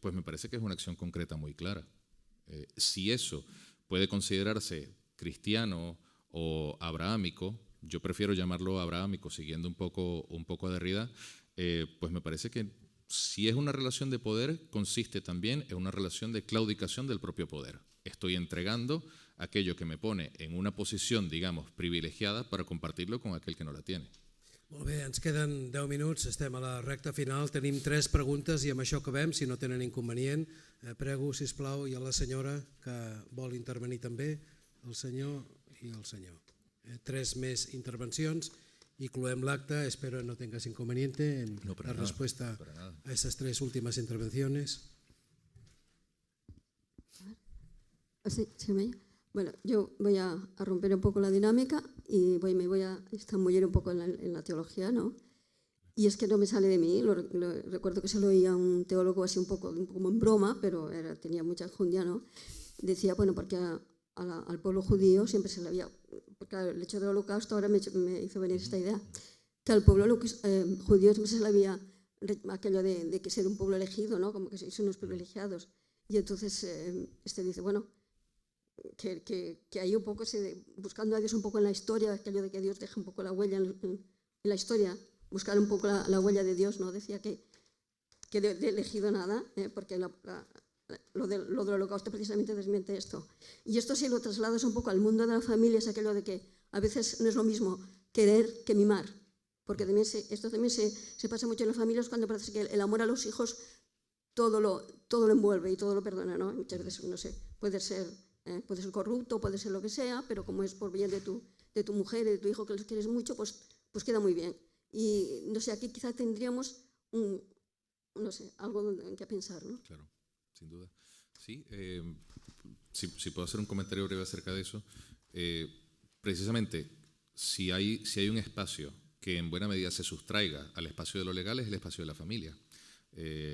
S2: pues me parece que es una acción concreta muy clara. Si eso puede considerarse cristiano o abrahámico, yo prefiero llamarlo abrahámico, siguiendo un poco a Derrida, pues me parece que si es una relación de poder, consiste también en una relación de claudicación del propio poder. Estoy entregando aquello que me pone en una posició, digamos, privilegiada para compartir-lo con aquell que no la tiene.
S1: Molt bé, ens queden 10 minuts, estem a la recta final, tenim 3 preguntes i amb això acabem, si no tenen inconvenient. Prego, sisplau, i a la senyora que vol intervenir també, el senyor i el senyor. 3 més intervencions i cloem l'acte, espero no tengas inconveniente en la respuesta a esas 3 últimas intervenciones.
S8: Sí, ¿se me oye? Bueno, yo voy a romper un poco la dinámica y me voy a estambuller un poco en la teología, ¿no? Y es que no me sale de mí, recuerdo que se lo oía un teólogo así un poco como en broma, pero tenía mucha enjundia, ¿no? Decía, bueno, porque al pueblo judío siempre se le había... Claro, el hecho del holocausto ahora me hizo venir esta idea, que al pueblo judío siempre se le había aquello de que ser un pueblo elegido, ¿no? Como que sois unos privilegiados. Y entonces dice, bueno, que hay un poco, buscando a Dios un poco en la historia, aquello de que Dios deja un poco la huella en la historia, buscar un poco la huella de Dios, ¿no? Decía que de elegido nada, porque lo del holocausto precisamente desmiente esto. Y esto, si lo trasladas un poco al mundo de la familia, es aquello de que a veces no es lo mismo querer que mimar, porque también esto también se pasa mucho en las familias, cuando parece que el amor a los hijos todo lo envuelve y todo lo perdona, ¿no? Muchas veces, no sé, puede ser corrupto, puede ser lo que sea, pero como es por bien de tu mujer y de tu hijo, que los quieres mucho, pues queda muy bien. Y no sé, aquí quizá tendríamos algo en que pensar, ¿no?
S2: Claro, sin duda. Sí, si puedo hacer un comentario breve acerca de eso. Precisamente, si hay un espacio que en buena medida se sustraiga al espacio de lo legal, es el espacio de la familia.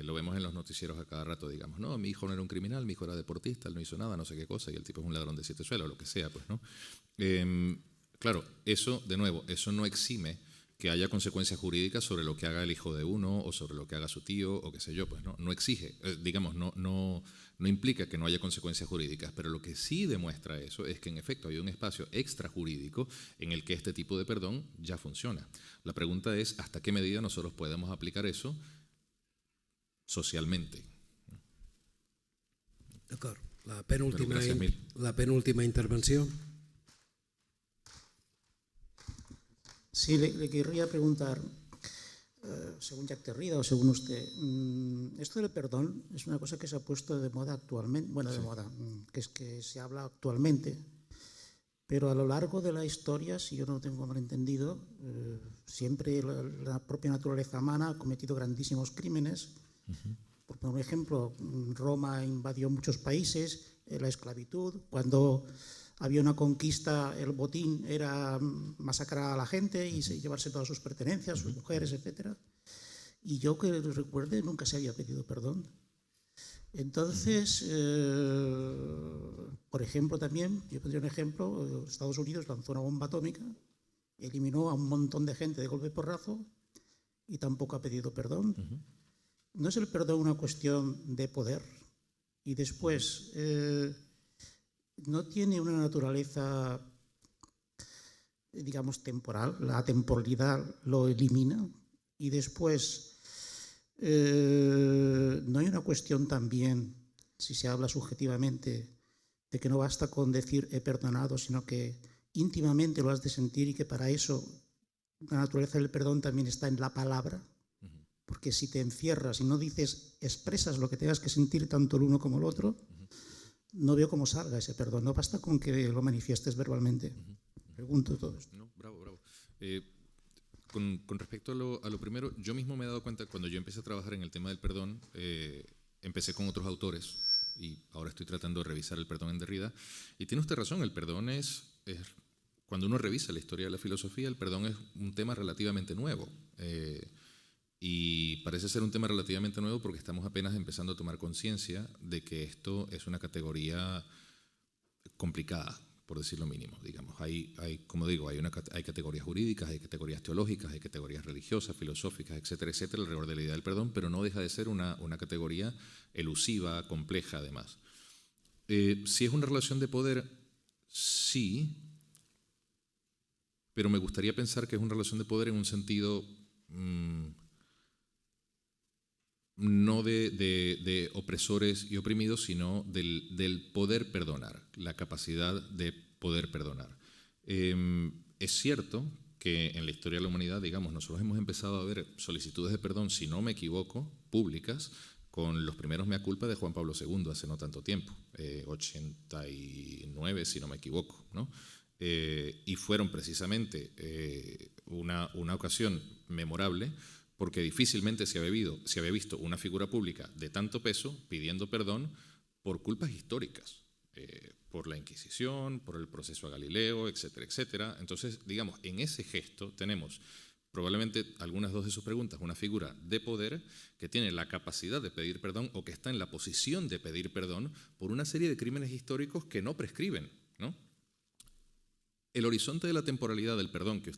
S2: Lo vemos en los noticieros a cada rato, digamos, no, mi hijo no era un criminal, mi hijo era deportista, él no hizo nada, no sé qué cosa, y el tipo es un ladrón de 7 suelos, lo que sea, pues, ¿no? Claro, eso, de nuevo, eso no exime que haya consecuencias jurídicas sobre lo que haga el hijo de uno o sobre lo que haga su tío o qué sé yo, pues no exige, digamos, no implica que no haya consecuencias jurídicas, pero lo que sí demuestra eso es que en efecto hay un espacio extrajurídico en el que este tipo de perdón ya funciona. La pregunta es hasta qué medida nosotros podemos aplicar eso socialmente.
S1: D'acord. La penúltima intervenció.
S9: Sí, le querría preguntar, según Jacques Derrida o según usted, esto del perdón es una cosa que se ha puesto de moda actualmente, bueno, de moda, que es que se habla actualmente, pero a lo largo de la historia, si yo no tengo malentendido, siempre la propia naturaleza humana ha cometido grandísimos crímenes. Por poner un ejemplo, Roma invadió muchos países, la esclavitud, cuando había una conquista, el botín era masacrar a la gente y llevarse todas sus pertenencias, sus mujeres, etc. Y yo que recuerde nunca se había pedido perdón. Entonces, por ejemplo también, yo pondría un ejemplo, Estados Unidos lanzó una bomba atómica, eliminó a un montón de gente de golpe y porrazo y tampoco ha pedido perdón. ¿No es el perdón una cuestión de poder? Y después, ¿no tiene una naturaleza, digamos, temporal? La temporalidad lo elimina. Y después, ¿no hay una cuestión también, si se habla subjetivamente, de que no basta con decir he perdonado, sino que íntimamente lo has de sentir y que para eso la naturaleza del perdón también está en la palabra? Porque si te encierras y no dices, expresas lo que tengas que sentir tanto el uno como el otro, no veo cómo salga ese perdón. No basta con que lo manifiestes verbalmente. Pregunto todo esto.
S2: No, bravo. Con respecto a lo primero, yo mismo me he dado cuenta, cuando yo empecé a trabajar en el tema del perdón, empecé con otros autores y ahora estoy tratando de revisar el perdón en Derrida. Y tiene usted razón, el perdón cuando uno revisa la historia de la filosofía, el perdón es un tema relativamente nuevo. Y parece ser un tema relativamente nuevo porque estamos apenas empezando a tomar conciencia de que esto es una categoría complicada, por decir lo mínimo. Digamos, como digo, hay categorías jurídicas, hay categorías teológicas, hay categorías religiosas, filosóficas, etcétera, etcétera, alrededor de la idea del perdón, pero no deja de ser una categoría elusiva, compleja, además. Si es una relación de poder, sí, pero me gustaría pensar que es una relación de poder en un sentido no de opresores y oprimidos, sino del poder perdonar, la capacidad de poder perdonar. Es cierto que en la historia de la humanidad, digamos, nosotros hemos empezado a ver solicitudes de perdón, si no me equivoco, públicas, con los primeros mea culpa de Juan Pablo II hace no tanto tiempo, 89, si no me equivoco, ¿no? Y fueron precisamente una ocasión memorable, porque difícilmente se había visto una figura pública de tanto peso pidiendo perdón por culpas históricas, por la Inquisición, por el proceso a Galileo, etcétera, etcétera. Entonces, digamos, en ese gesto tenemos probablemente algunas dos de sus preguntas, una figura de poder que tiene la capacidad de pedir perdón o que está en la posición de pedir perdón por una serie de crímenes históricos que no prescriben, ¿no? El horizonte de la temporalidad del perdón que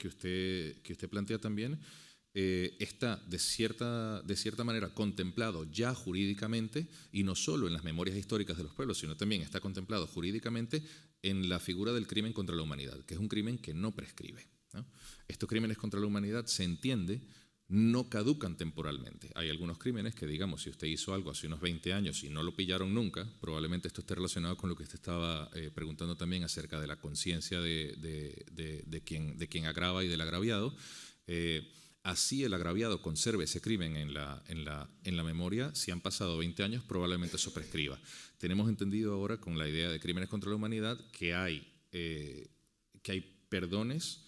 S2: usted plantea también está de cierta manera contemplado ya jurídicamente, y no solo en las memorias históricas de los pueblos, sino también está contemplado jurídicamente en la figura del crimen contra la humanidad, que es un crimen que no prescribe, ¿no? Estos crímenes contra la humanidad, se entiende, no caducan temporalmente. Hay algunos crímenes que, digamos, si usted hizo algo hace unos 20 años y no lo pillaron nunca, probablemente esto esté relacionado con lo que usted estaba preguntando también acerca de la conciencia de quien agrava y del agraviado. Así el agraviado conserve ese crimen en la memoria, si han pasado 20 años, probablemente eso prescriba. Tenemos entendido ahora, con la idea de crímenes contra la humanidad, que hay perdones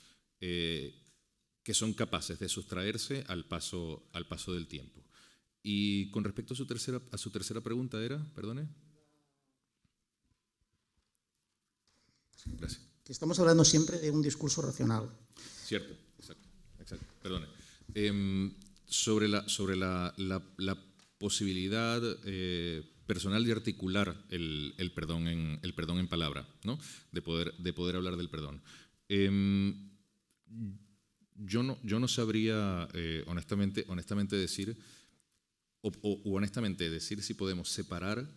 S2: que son capaces de sustraerse al paso del tiempo. Y con respecto a su tercera pregunta era, perdone. Gracias.
S9: Que estamos hablando siempre de un discurso racional.
S2: Cierto, exacto, perdone. Sobre la posibilidad personal de articular el perdón en palabra, ¿no? de poder hablar del perdón. Yo no sabría honestamente decir, o honestamente decir si podemos separar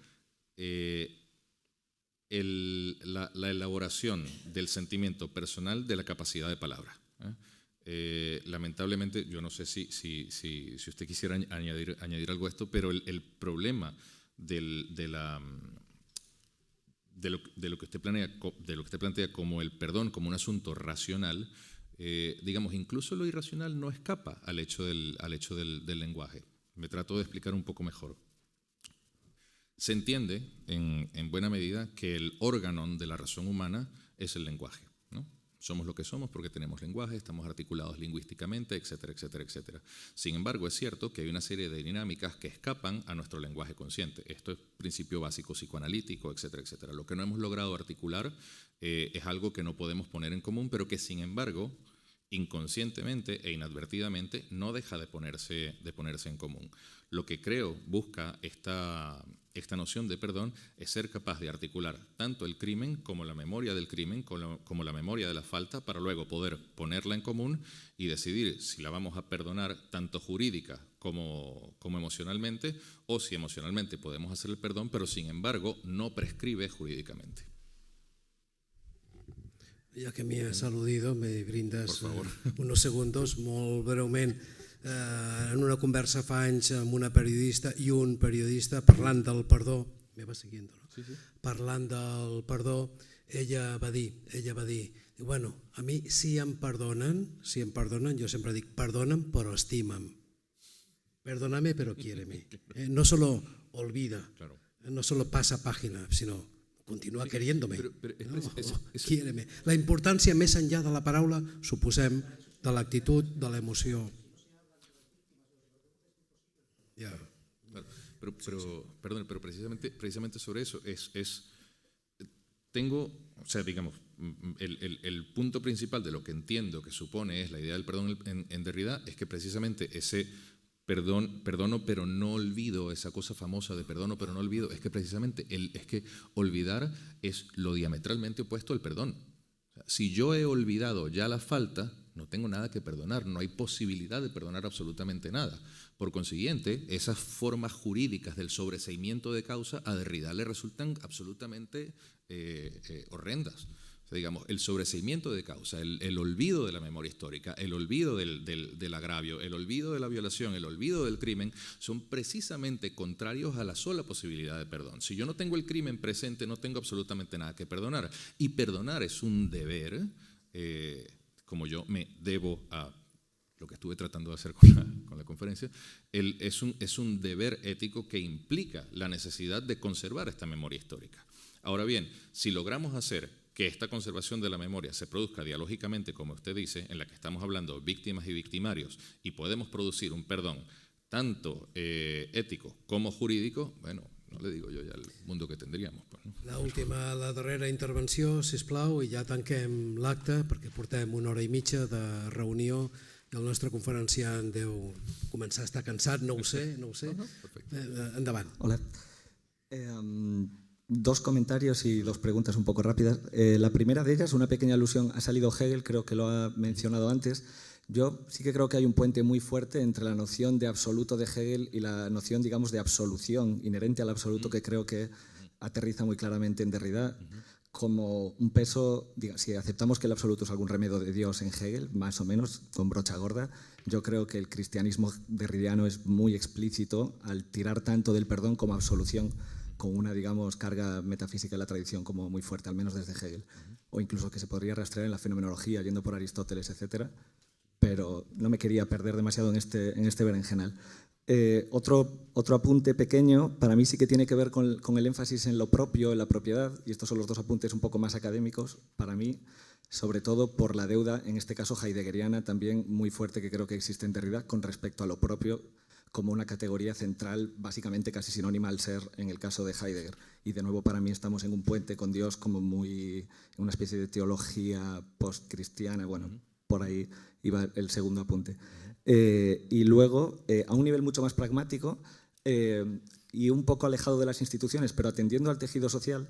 S2: la elaboración del sentimiento personal de la capacidad de palabra. Lamentablemente, yo no sé si usted quisiera añadir algo a esto, pero el problema de lo que usted plantea como el perdón, como un asunto racional, digamos, incluso lo irracional no escapa al hecho del lenguaje. Me trato de explicar un poco mejor. Se entiende en buena medida que el órgano de la razón humana es el lenguaje, ¿no? Somos lo que somos porque tenemos lenguaje, estamos articulados lingüísticamente, etcétera, etcétera, etcétera. Sin embargo, es cierto que hay una serie de dinámicas que escapan a nuestro lenguaje consciente. Esto es principio básico psicoanalítico, etcétera, etcétera. Lo que no hemos logrado articular es algo que no podemos poner en común, pero que, sin embargo, inconscientemente e inadvertidamente no deja de ponerse en común. Lo que creo busca esta noción de perdón es ser capaz de articular tanto el crimen como la memoria del crimen, como la memoria de la falta, para luego poder ponerla en común y decidir si la vamos a perdonar tanto jurídica como emocionalmente, o si emocionalmente podemos hacer el perdón, pero sin embargo no prescribe jurídicamente.
S1: Ya que me has aludido, me brindes unos segundos, molt breument. En una conversa fa anys amb una periodista i un periodista parlant del perdó, me va siguiendo, ¿no? Sí. Parlant del perdó, ella va dir, bueno, a mi si em perdonen, jo sempre dic, perdona'm però estima'm. Perdóname pero quiéreme. No solo olvida, no solo pasa página, sino continua queriéndome, quiéreme. La importància més enllà de la paraula, suposem, de l'actitud, de l'emoció.
S2: Pero precisamente sobre eso tengo, o sea, digamos, el punto principal de lo que entiendo que supone es la idea del perdón en Derrida, es que precisamente ese perdono pero no olvido, esa cosa famosa de perdono pero no olvido, es que precisamente es que olvidar es lo diametralmente opuesto al perdón. O sea, si yo he olvidado ya la falta, no tengo nada que perdonar, no hay posibilidad de perdonar absolutamente nada. Por consiguiente, esas formas jurídicas del sobreseimiento de causa a Derrida le resultan absolutamente horrendas. O sea, digamos, el sobreseimiento de causa, el olvido de la memoria histórica, el olvido del agravio, el olvido de la violación, el olvido del crimen, son precisamente contrarios a la sola posibilidad de perdón. Si yo no tengo el crimen presente, no tengo absolutamente nada que perdonar. Y perdonar es un deber, como yo me debo a lo que estuve tratando de hacer con la conferencia, es un deber ético que implica la necesidad de conservar esta memoria histórica. Ahora bien, si logramos hacer que esta conservación de la memoria se produzca dialógicamente, como usted dice, en la que estamos hablando víctimas y victimarios, y podemos producir un perdón tanto ético como jurídico, bueno, no le digo yo ya el mundo que tendríamos. Pues, ¿no?
S1: La darrera intervenció, sisplau, i ja tanquem l'acte, perquè portem 1 hora i mitja de reunió i el nostre conferenciant deu començar a estar cansat, no ho sé. Endavant.
S10: Hola. Dos comentarios y 2 preguntas un poco rápidas. La primera de ellas, una pequeña alusión, ha salido Hegel, creo que lo ha mencionado antes, Yo sí que creo que hay un puente muy fuerte entre la noción de absoluto de Hegel y la noción, digamos, de absolución inherente al absoluto, que creo que aterriza muy claramente en Derrida como un peso. Si aceptamos que el absoluto es algún remedio de Dios en Hegel, más o menos, con brocha gorda, yo creo que el cristianismo derridiano es muy explícito al tirar tanto del perdón como absolución, con una, digamos, carga metafísica de la tradición como muy fuerte, al menos desde Hegel, o incluso que se podría rastrear en la fenomenología, yendo por Aristóteles, etcétera. Pero no me quería perder demasiado en este berenjenal. Otro apunte pequeño, para mí sí que tiene que ver con el énfasis en lo propio, en la propiedad, y estos son los dos apuntes un poco más académicos, para mí, sobre todo por la deuda, en este caso heideggeriana, también muy fuerte que creo que existe en Derrida con respecto a lo propio como una categoría central, básicamente casi sinónima al ser en el caso de Heidegger. Y de nuevo para mí estamos en un puente con Dios como muy, en una especie de teología postcristiana, bueno, por ahí iba el segundo apunte. Y luego, a un nivel mucho más pragmático y un poco alejado de las instituciones, pero atendiendo al tejido social,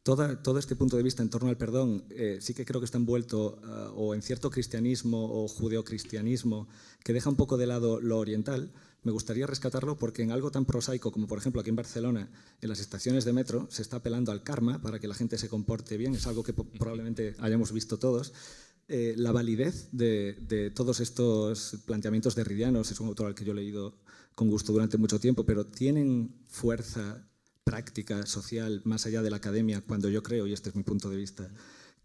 S10: todo este punto de vista en torno al perdón sí que creo que está envuelto o en cierto cristianismo o judeocristianismo que deja un poco de lado lo oriental. Me gustaría rescatarlo porque en algo tan prosaico como, por ejemplo, aquí en Barcelona, en las estaciones de metro, se está apelando al karma para que la gente se comporte bien. Es algo que probablemente hayamos visto todos. La validez de todos estos planteamientos derridianos, es un autor al que yo he leído con gusto durante mucho tiempo, pero tienen fuerza práctica, social, más allá de la academia, cuando yo creo, y este es mi punto de vista,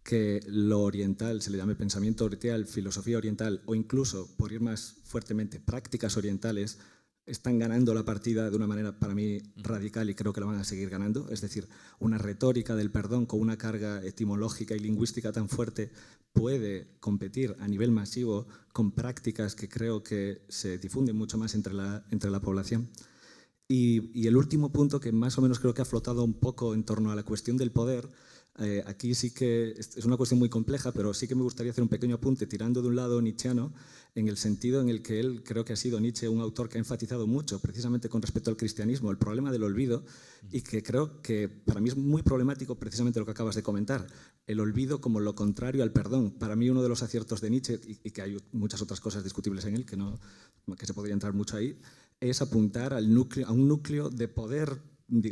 S10: que lo oriental, se le llame pensamiento oriental, filosofía oriental, o incluso, por ir más fuertemente, prácticas orientales, están ganando la partida de una manera para mí radical y creo que la van a seguir ganando. Es decir, una retórica del perdón con una carga etimológica y lingüística tan fuerte puede competir a nivel masivo con prácticas que creo que se difunden mucho más entre la población. Y el último punto, que más o menos creo que ha flotado un poco en torno a la cuestión del poder, aquí sí que es una cuestión muy compleja, pero sí que me gustaría hacer un pequeño apunte tirando de un lado nietzscheano, en el sentido en el que él, creo que ha sido Nietzsche un autor que ha enfatizado mucho, precisamente con respecto al cristianismo, el problema del olvido, y que creo que para mí es muy problemático precisamente lo que acabas de comentar, el olvido como lo contrario al perdón. Para mí uno de los aciertos de Nietzsche, y que hay muchas otras cosas discutibles en él, que se podría entrar mucho ahí, es apuntar a un núcleo de poder,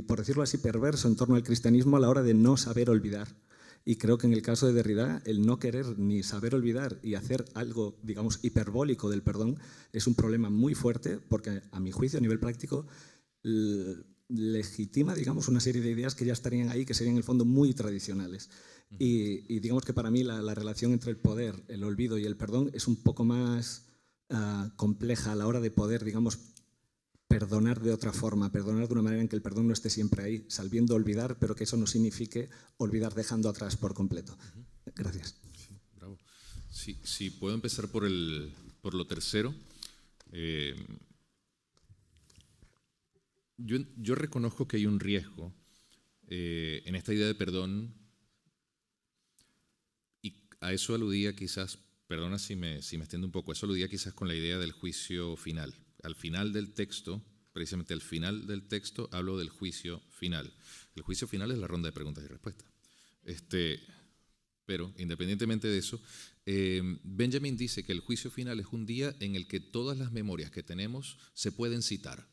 S10: por decirlo así, perverso en torno al cristianismo a la hora de no saber olvidar. Y creo que en el caso de Derrida, el no querer ni saber olvidar y hacer algo, digamos, hiperbólico del perdón es un problema muy fuerte porque, a mi juicio, a nivel práctico, legitima, digamos, una serie de ideas que ya estarían ahí, que serían en el fondo muy tradicionales. Y digamos que para mí la relación entre el poder, el olvido y el perdón es un poco más compleja a la hora de poder, digamos, perdonar de otra forma, perdonar de una manera en que el perdón no esté siempre ahí, sabiendo olvidar, pero que eso no signifique olvidar dejando atrás por completo. Gracias.
S2: Sí, bravo. Sí, puedo empezar por lo tercero. Yo reconozco que hay un riesgo en esta idea de perdón, y a eso aludía quizás, perdona si me extiendo un poco, eso aludía quizás con la idea del juicio final. Al final del texto, precisamente al final del texto, hablo del juicio final. El juicio final es la ronda de preguntas y respuestas. Pero, independientemente de eso, Benjamin dice que el juicio final es un día en el que todas las memorias que tenemos se pueden citar,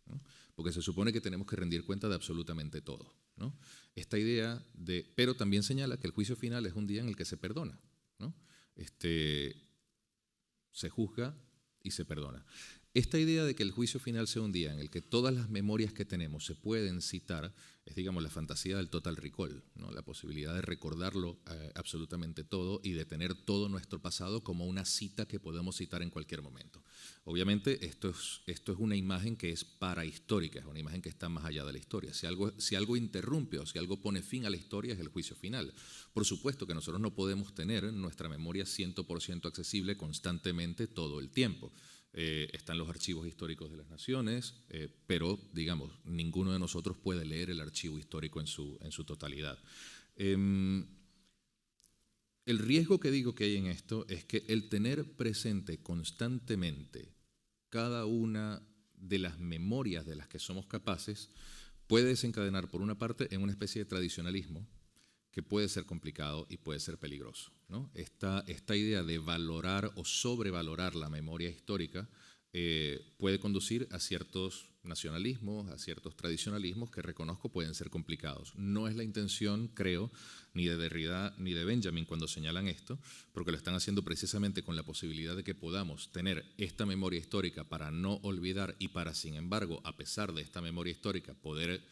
S2: ¿no? Porque se supone que tenemos que rendir cuenta de absolutamente todo, ¿no? Esta idea pero también señala que el juicio final es un día en el que se perdona, ¿no? Se juzga y se perdona. Esta idea de que el juicio final sea un día en el que todas las memorias que tenemos se pueden citar es, digamos, la fantasía del total recall, ¿no? La posibilidad de recordarlo absolutamente todo y de tener todo nuestro pasado como una cita que podemos citar en cualquier momento. Obviamente esto es una imagen que es parahistórica, es una imagen que está más allá de la historia. Si algo interrumpe o si algo pone fin a la historia es el juicio final. Por supuesto que nosotros no podemos tener nuestra memoria 100% accesible constantemente todo el tiempo. Están los archivos históricos de las naciones, pero, digamos, ninguno de nosotros puede leer el archivo histórico en su totalidad. El riesgo que digo que hay en esto es que el tener presente constantemente cada una de las memorias de las que somos capaces puede desencadenar, por una parte, en una especie de tradicionalismo que puede ser complicado y puede ser peligroso, ¿no? Esta idea de valorar o sobrevalorar la memoria histórica puede conducir a ciertos nacionalismos, a ciertos tradicionalismos que reconozco pueden ser complicados. No es la intención, creo, ni de Derrida ni de Benjamin cuando señalan esto, porque lo están haciendo precisamente con la posibilidad de que podamos tener esta memoria histórica para no olvidar y para, sin embargo, a pesar de esta memoria histórica, poder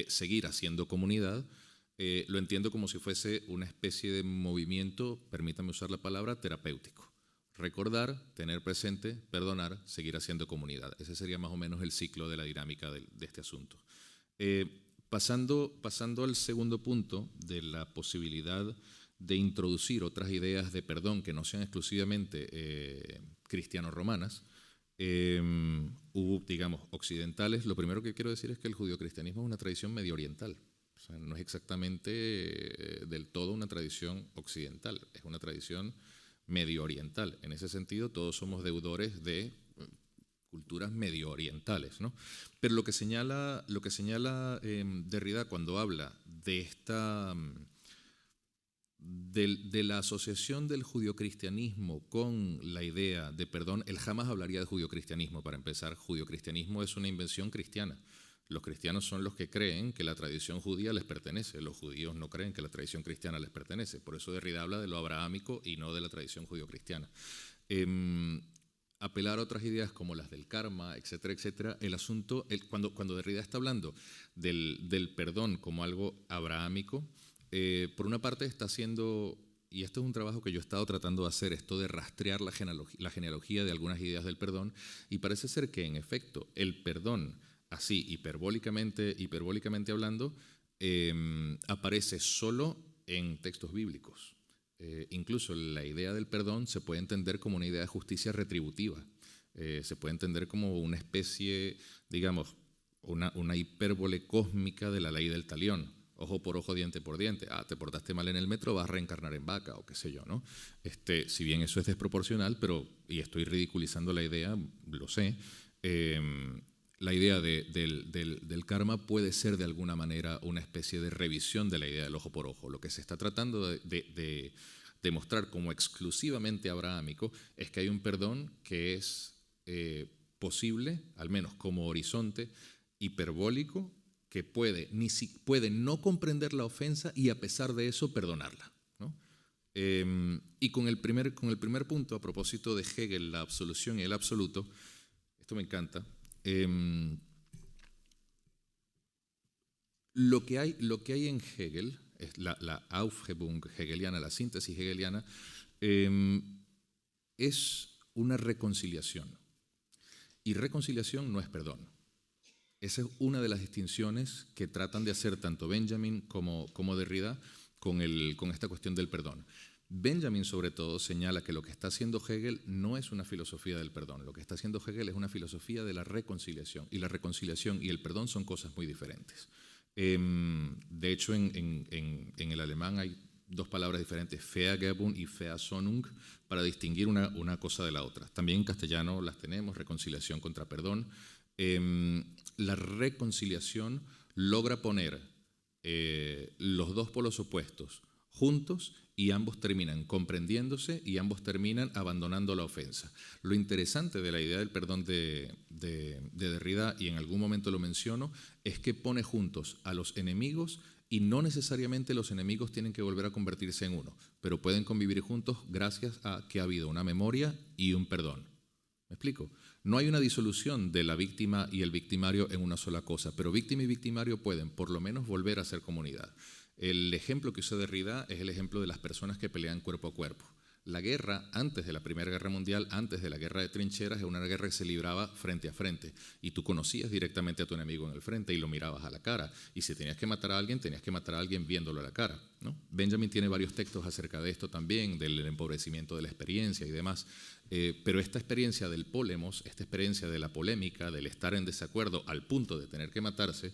S2: seguir haciendo comunidad. Lo entiendo como si fuese una especie de movimiento, permítame usar la palabra, terapéutico. Recordar, tener presente, perdonar, seguir haciendo comunidad. Ese sería más o menos el ciclo de la dinámica de este asunto. Pasando al segundo punto de la posibilidad de introducir otras ideas de perdón que no sean exclusivamente cristiano-romanas, digamos, occidentales. Lo primero que quiero decir es que el judio-cristianismo es una tradición medio oriental. O sea, no es exactamente del todo una tradición occidental, es una tradición medio oriental. En ese sentido, todos somos deudores de culturas medio orientales, ¿no? Pero lo que señala Derrida cuando habla de de la asociación del judio-cristianismo con la idea de perdón, él jamás hablaría de judio-cristianismo. Para empezar, judio-cristianismo es una invención cristiana. Los cristianos son los que creen que la tradición judía les pertenece. Los judíos no creen que la tradición cristiana les pertenece. Por eso Derrida habla de lo abrahámico y no de la tradición judío-cristiana. Apelar a otras ideas como las del karma, etcétera, etcétera. El asunto, cuando Derrida está hablando del perdón como algo abrahámico, por una parte está haciendo, y esto es un trabajo que yo he estado tratando de hacer, esto de rastrear la genealogía de algunas ideas del perdón, y parece ser que en efecto el perdón, así hiperbólicamente hablando, aparece solo en textos bíblicos. Incluso la idea del perdón se puede entender como una idea de justicia retributiva. Se puede entender como una especie, digamos, una hipérbole cósmica de la ley del talión. Ojo por ojo, diente por diente. Te portaste mal en el metro, vas a reencarnar en vaca o qué sé yo, ¿no? Si bien eso es desproporcional, y estoy ridiculizando la idea, lo sé, la idea del karma puede ser de alguna manera una especie de revisión de la idea del ojo por ojo. Lo que se está tratando de demostrar como exclusivamente abrahámico es que hay un perdón que es posible, al menos como horizonte hiperbólico, que puede no comprender la ofensa y a pesar de eso perdonarla, ¿no? Y con el primer punto, a propósito de Hegel, la absolución y el absoluto, esto me encanta. Lo que hay en Hegel, es la Aufhebung hegeliana, la síntesis hegeliana, es una reconciliación. Y reconciliación no es perdón. Esa es una de las distinciones que tratan de hacer tanto Benjamin como Derrida con esta cuestión del perdón. Benjamin, sobre todo, señala que lo que está haciendo Hegel no es una filosofía del perdón. Lo que está haciendo Hegel es una filosofía de la reconciliación. Y la reconciliación y el perdón son cosas muy diferentes. De hecho, en el alemán hay dos palabras diferentes, Vergebung y Versöhnung, para distinguir una cosa de la otra. También en castellano las tenemos, reconciliación contra perdón. La reconciliación logra poner los dos polos opuestos juntos y ambos terminan comprendiéndose y ambos terminan abandonando la ofensa. Lo interesante de la idea del perdón de Derrida, y en algún momento lo menciono, es que pone juntos a los enemigos y no necesariamente los enemigos tienen que volver a convertirse en uno, pero pueden convivir juntos gracias a que ha habido una memoria y un perdón. ¿Me explico? No hay una disolución de la víctima y el victimario en una sola cosa, pero víctima y victimario pueden por lo menos volver a ser comunidad. El ejemplo que usa Derrida es el ejemplo de las personas que pelean cuerpo a cuerpo. La guerra, antes de la Primera Guerra Mundial, antes de la guerra de trincheras, es una guerra que se libraba frente a frente. Y tú conocías directamente a tu enemigo en el frente y lo mirabas a la cara. Y si tenías que matar a alguien viéndolo a la cara, ¿no? Benjamin tiene varios textos acerca de esto también, del empobrecimiento de la experiencia y demás. Pero esta experiencia del polemos, esta experiencia de la polémica, del estar en desacuerdo al punto de tener que matarse,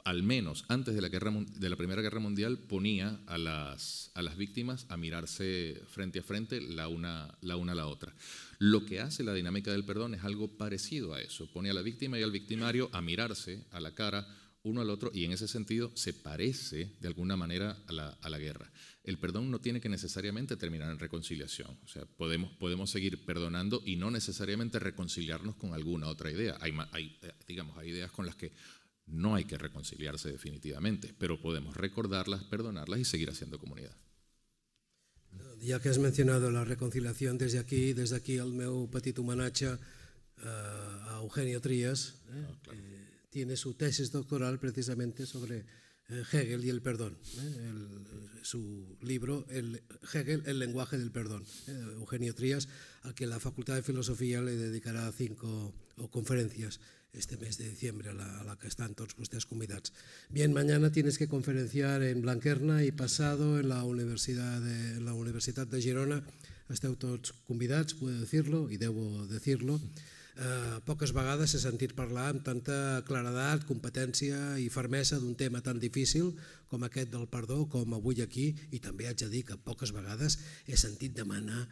S2: al menos antes de la Primera Guerra Mundial, ponía a las víctimas a mirarse frente a frente la una a la otra. Lo que hace la dinámica del perdón es algo parecido a eso. Pone a la víctima y al victimario a mirarse a la cara uno al otro y en ese sentido se parece de alguna manera a la guerra. El perdón no tiene que necesariamente terminar en reconciliación. O sea, podemos seguir perdonando y no necesariamente reconciliarnos con alguna otra idea. Hay ideas con las que no hay que reconciliarse definitivamente, pero podemos recordarlas, perdonarlas y seguir haciendo comunidad.
S1: Ya que has mencionado la reconciliación, desde aquí el meu petit homenatge a Eugenio Trías, tiene su tesis doctoral precisamente sobre Hegel y el perdón. Su libro, Hegel, el lenguaje del perdón. Eugenio Trías, al que la Facultad de Filosofía le dedicará 5 conferencias este mes de diciembre, a la que están todos ustedes convidados. Bien, mañana tienes que conferenciar en Blanquerna y pasado en la Universidad de Girona. Esteu tots convidats, puedo decirlo, y debo decirlo. Poques vegades he sentit parlar amb tanta claredat, competència i fermesa d'un tema tan difícil com aquest del perdó, com avui aquí, i també haig de dir que poques vegades he sentit demanar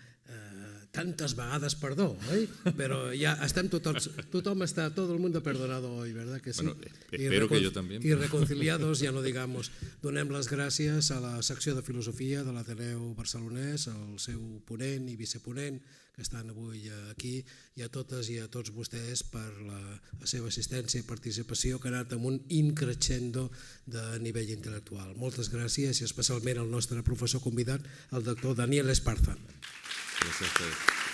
S1: tantas vegades perdó, oi? Però ja estem tothom està, todo el mundo perdonado hoy, ¿verdad que sí?
S2: Bueno, espero que yo también.
S1: Y reconciliados, ya no digamos. Donem les gràcies a la secció de Filosofia de l'Ateneu Barcelonès, al seu ponent i viceponent, que estan avui aquí, i a totes i a tots vostès per la seva assistència i participació, que ha anat amb un increixendo de nivell intel·lectual. Moltes gràcies i especialment al nostre professor convidat, el doctor Daniel Esparza.
S2: Gracias a ustedes.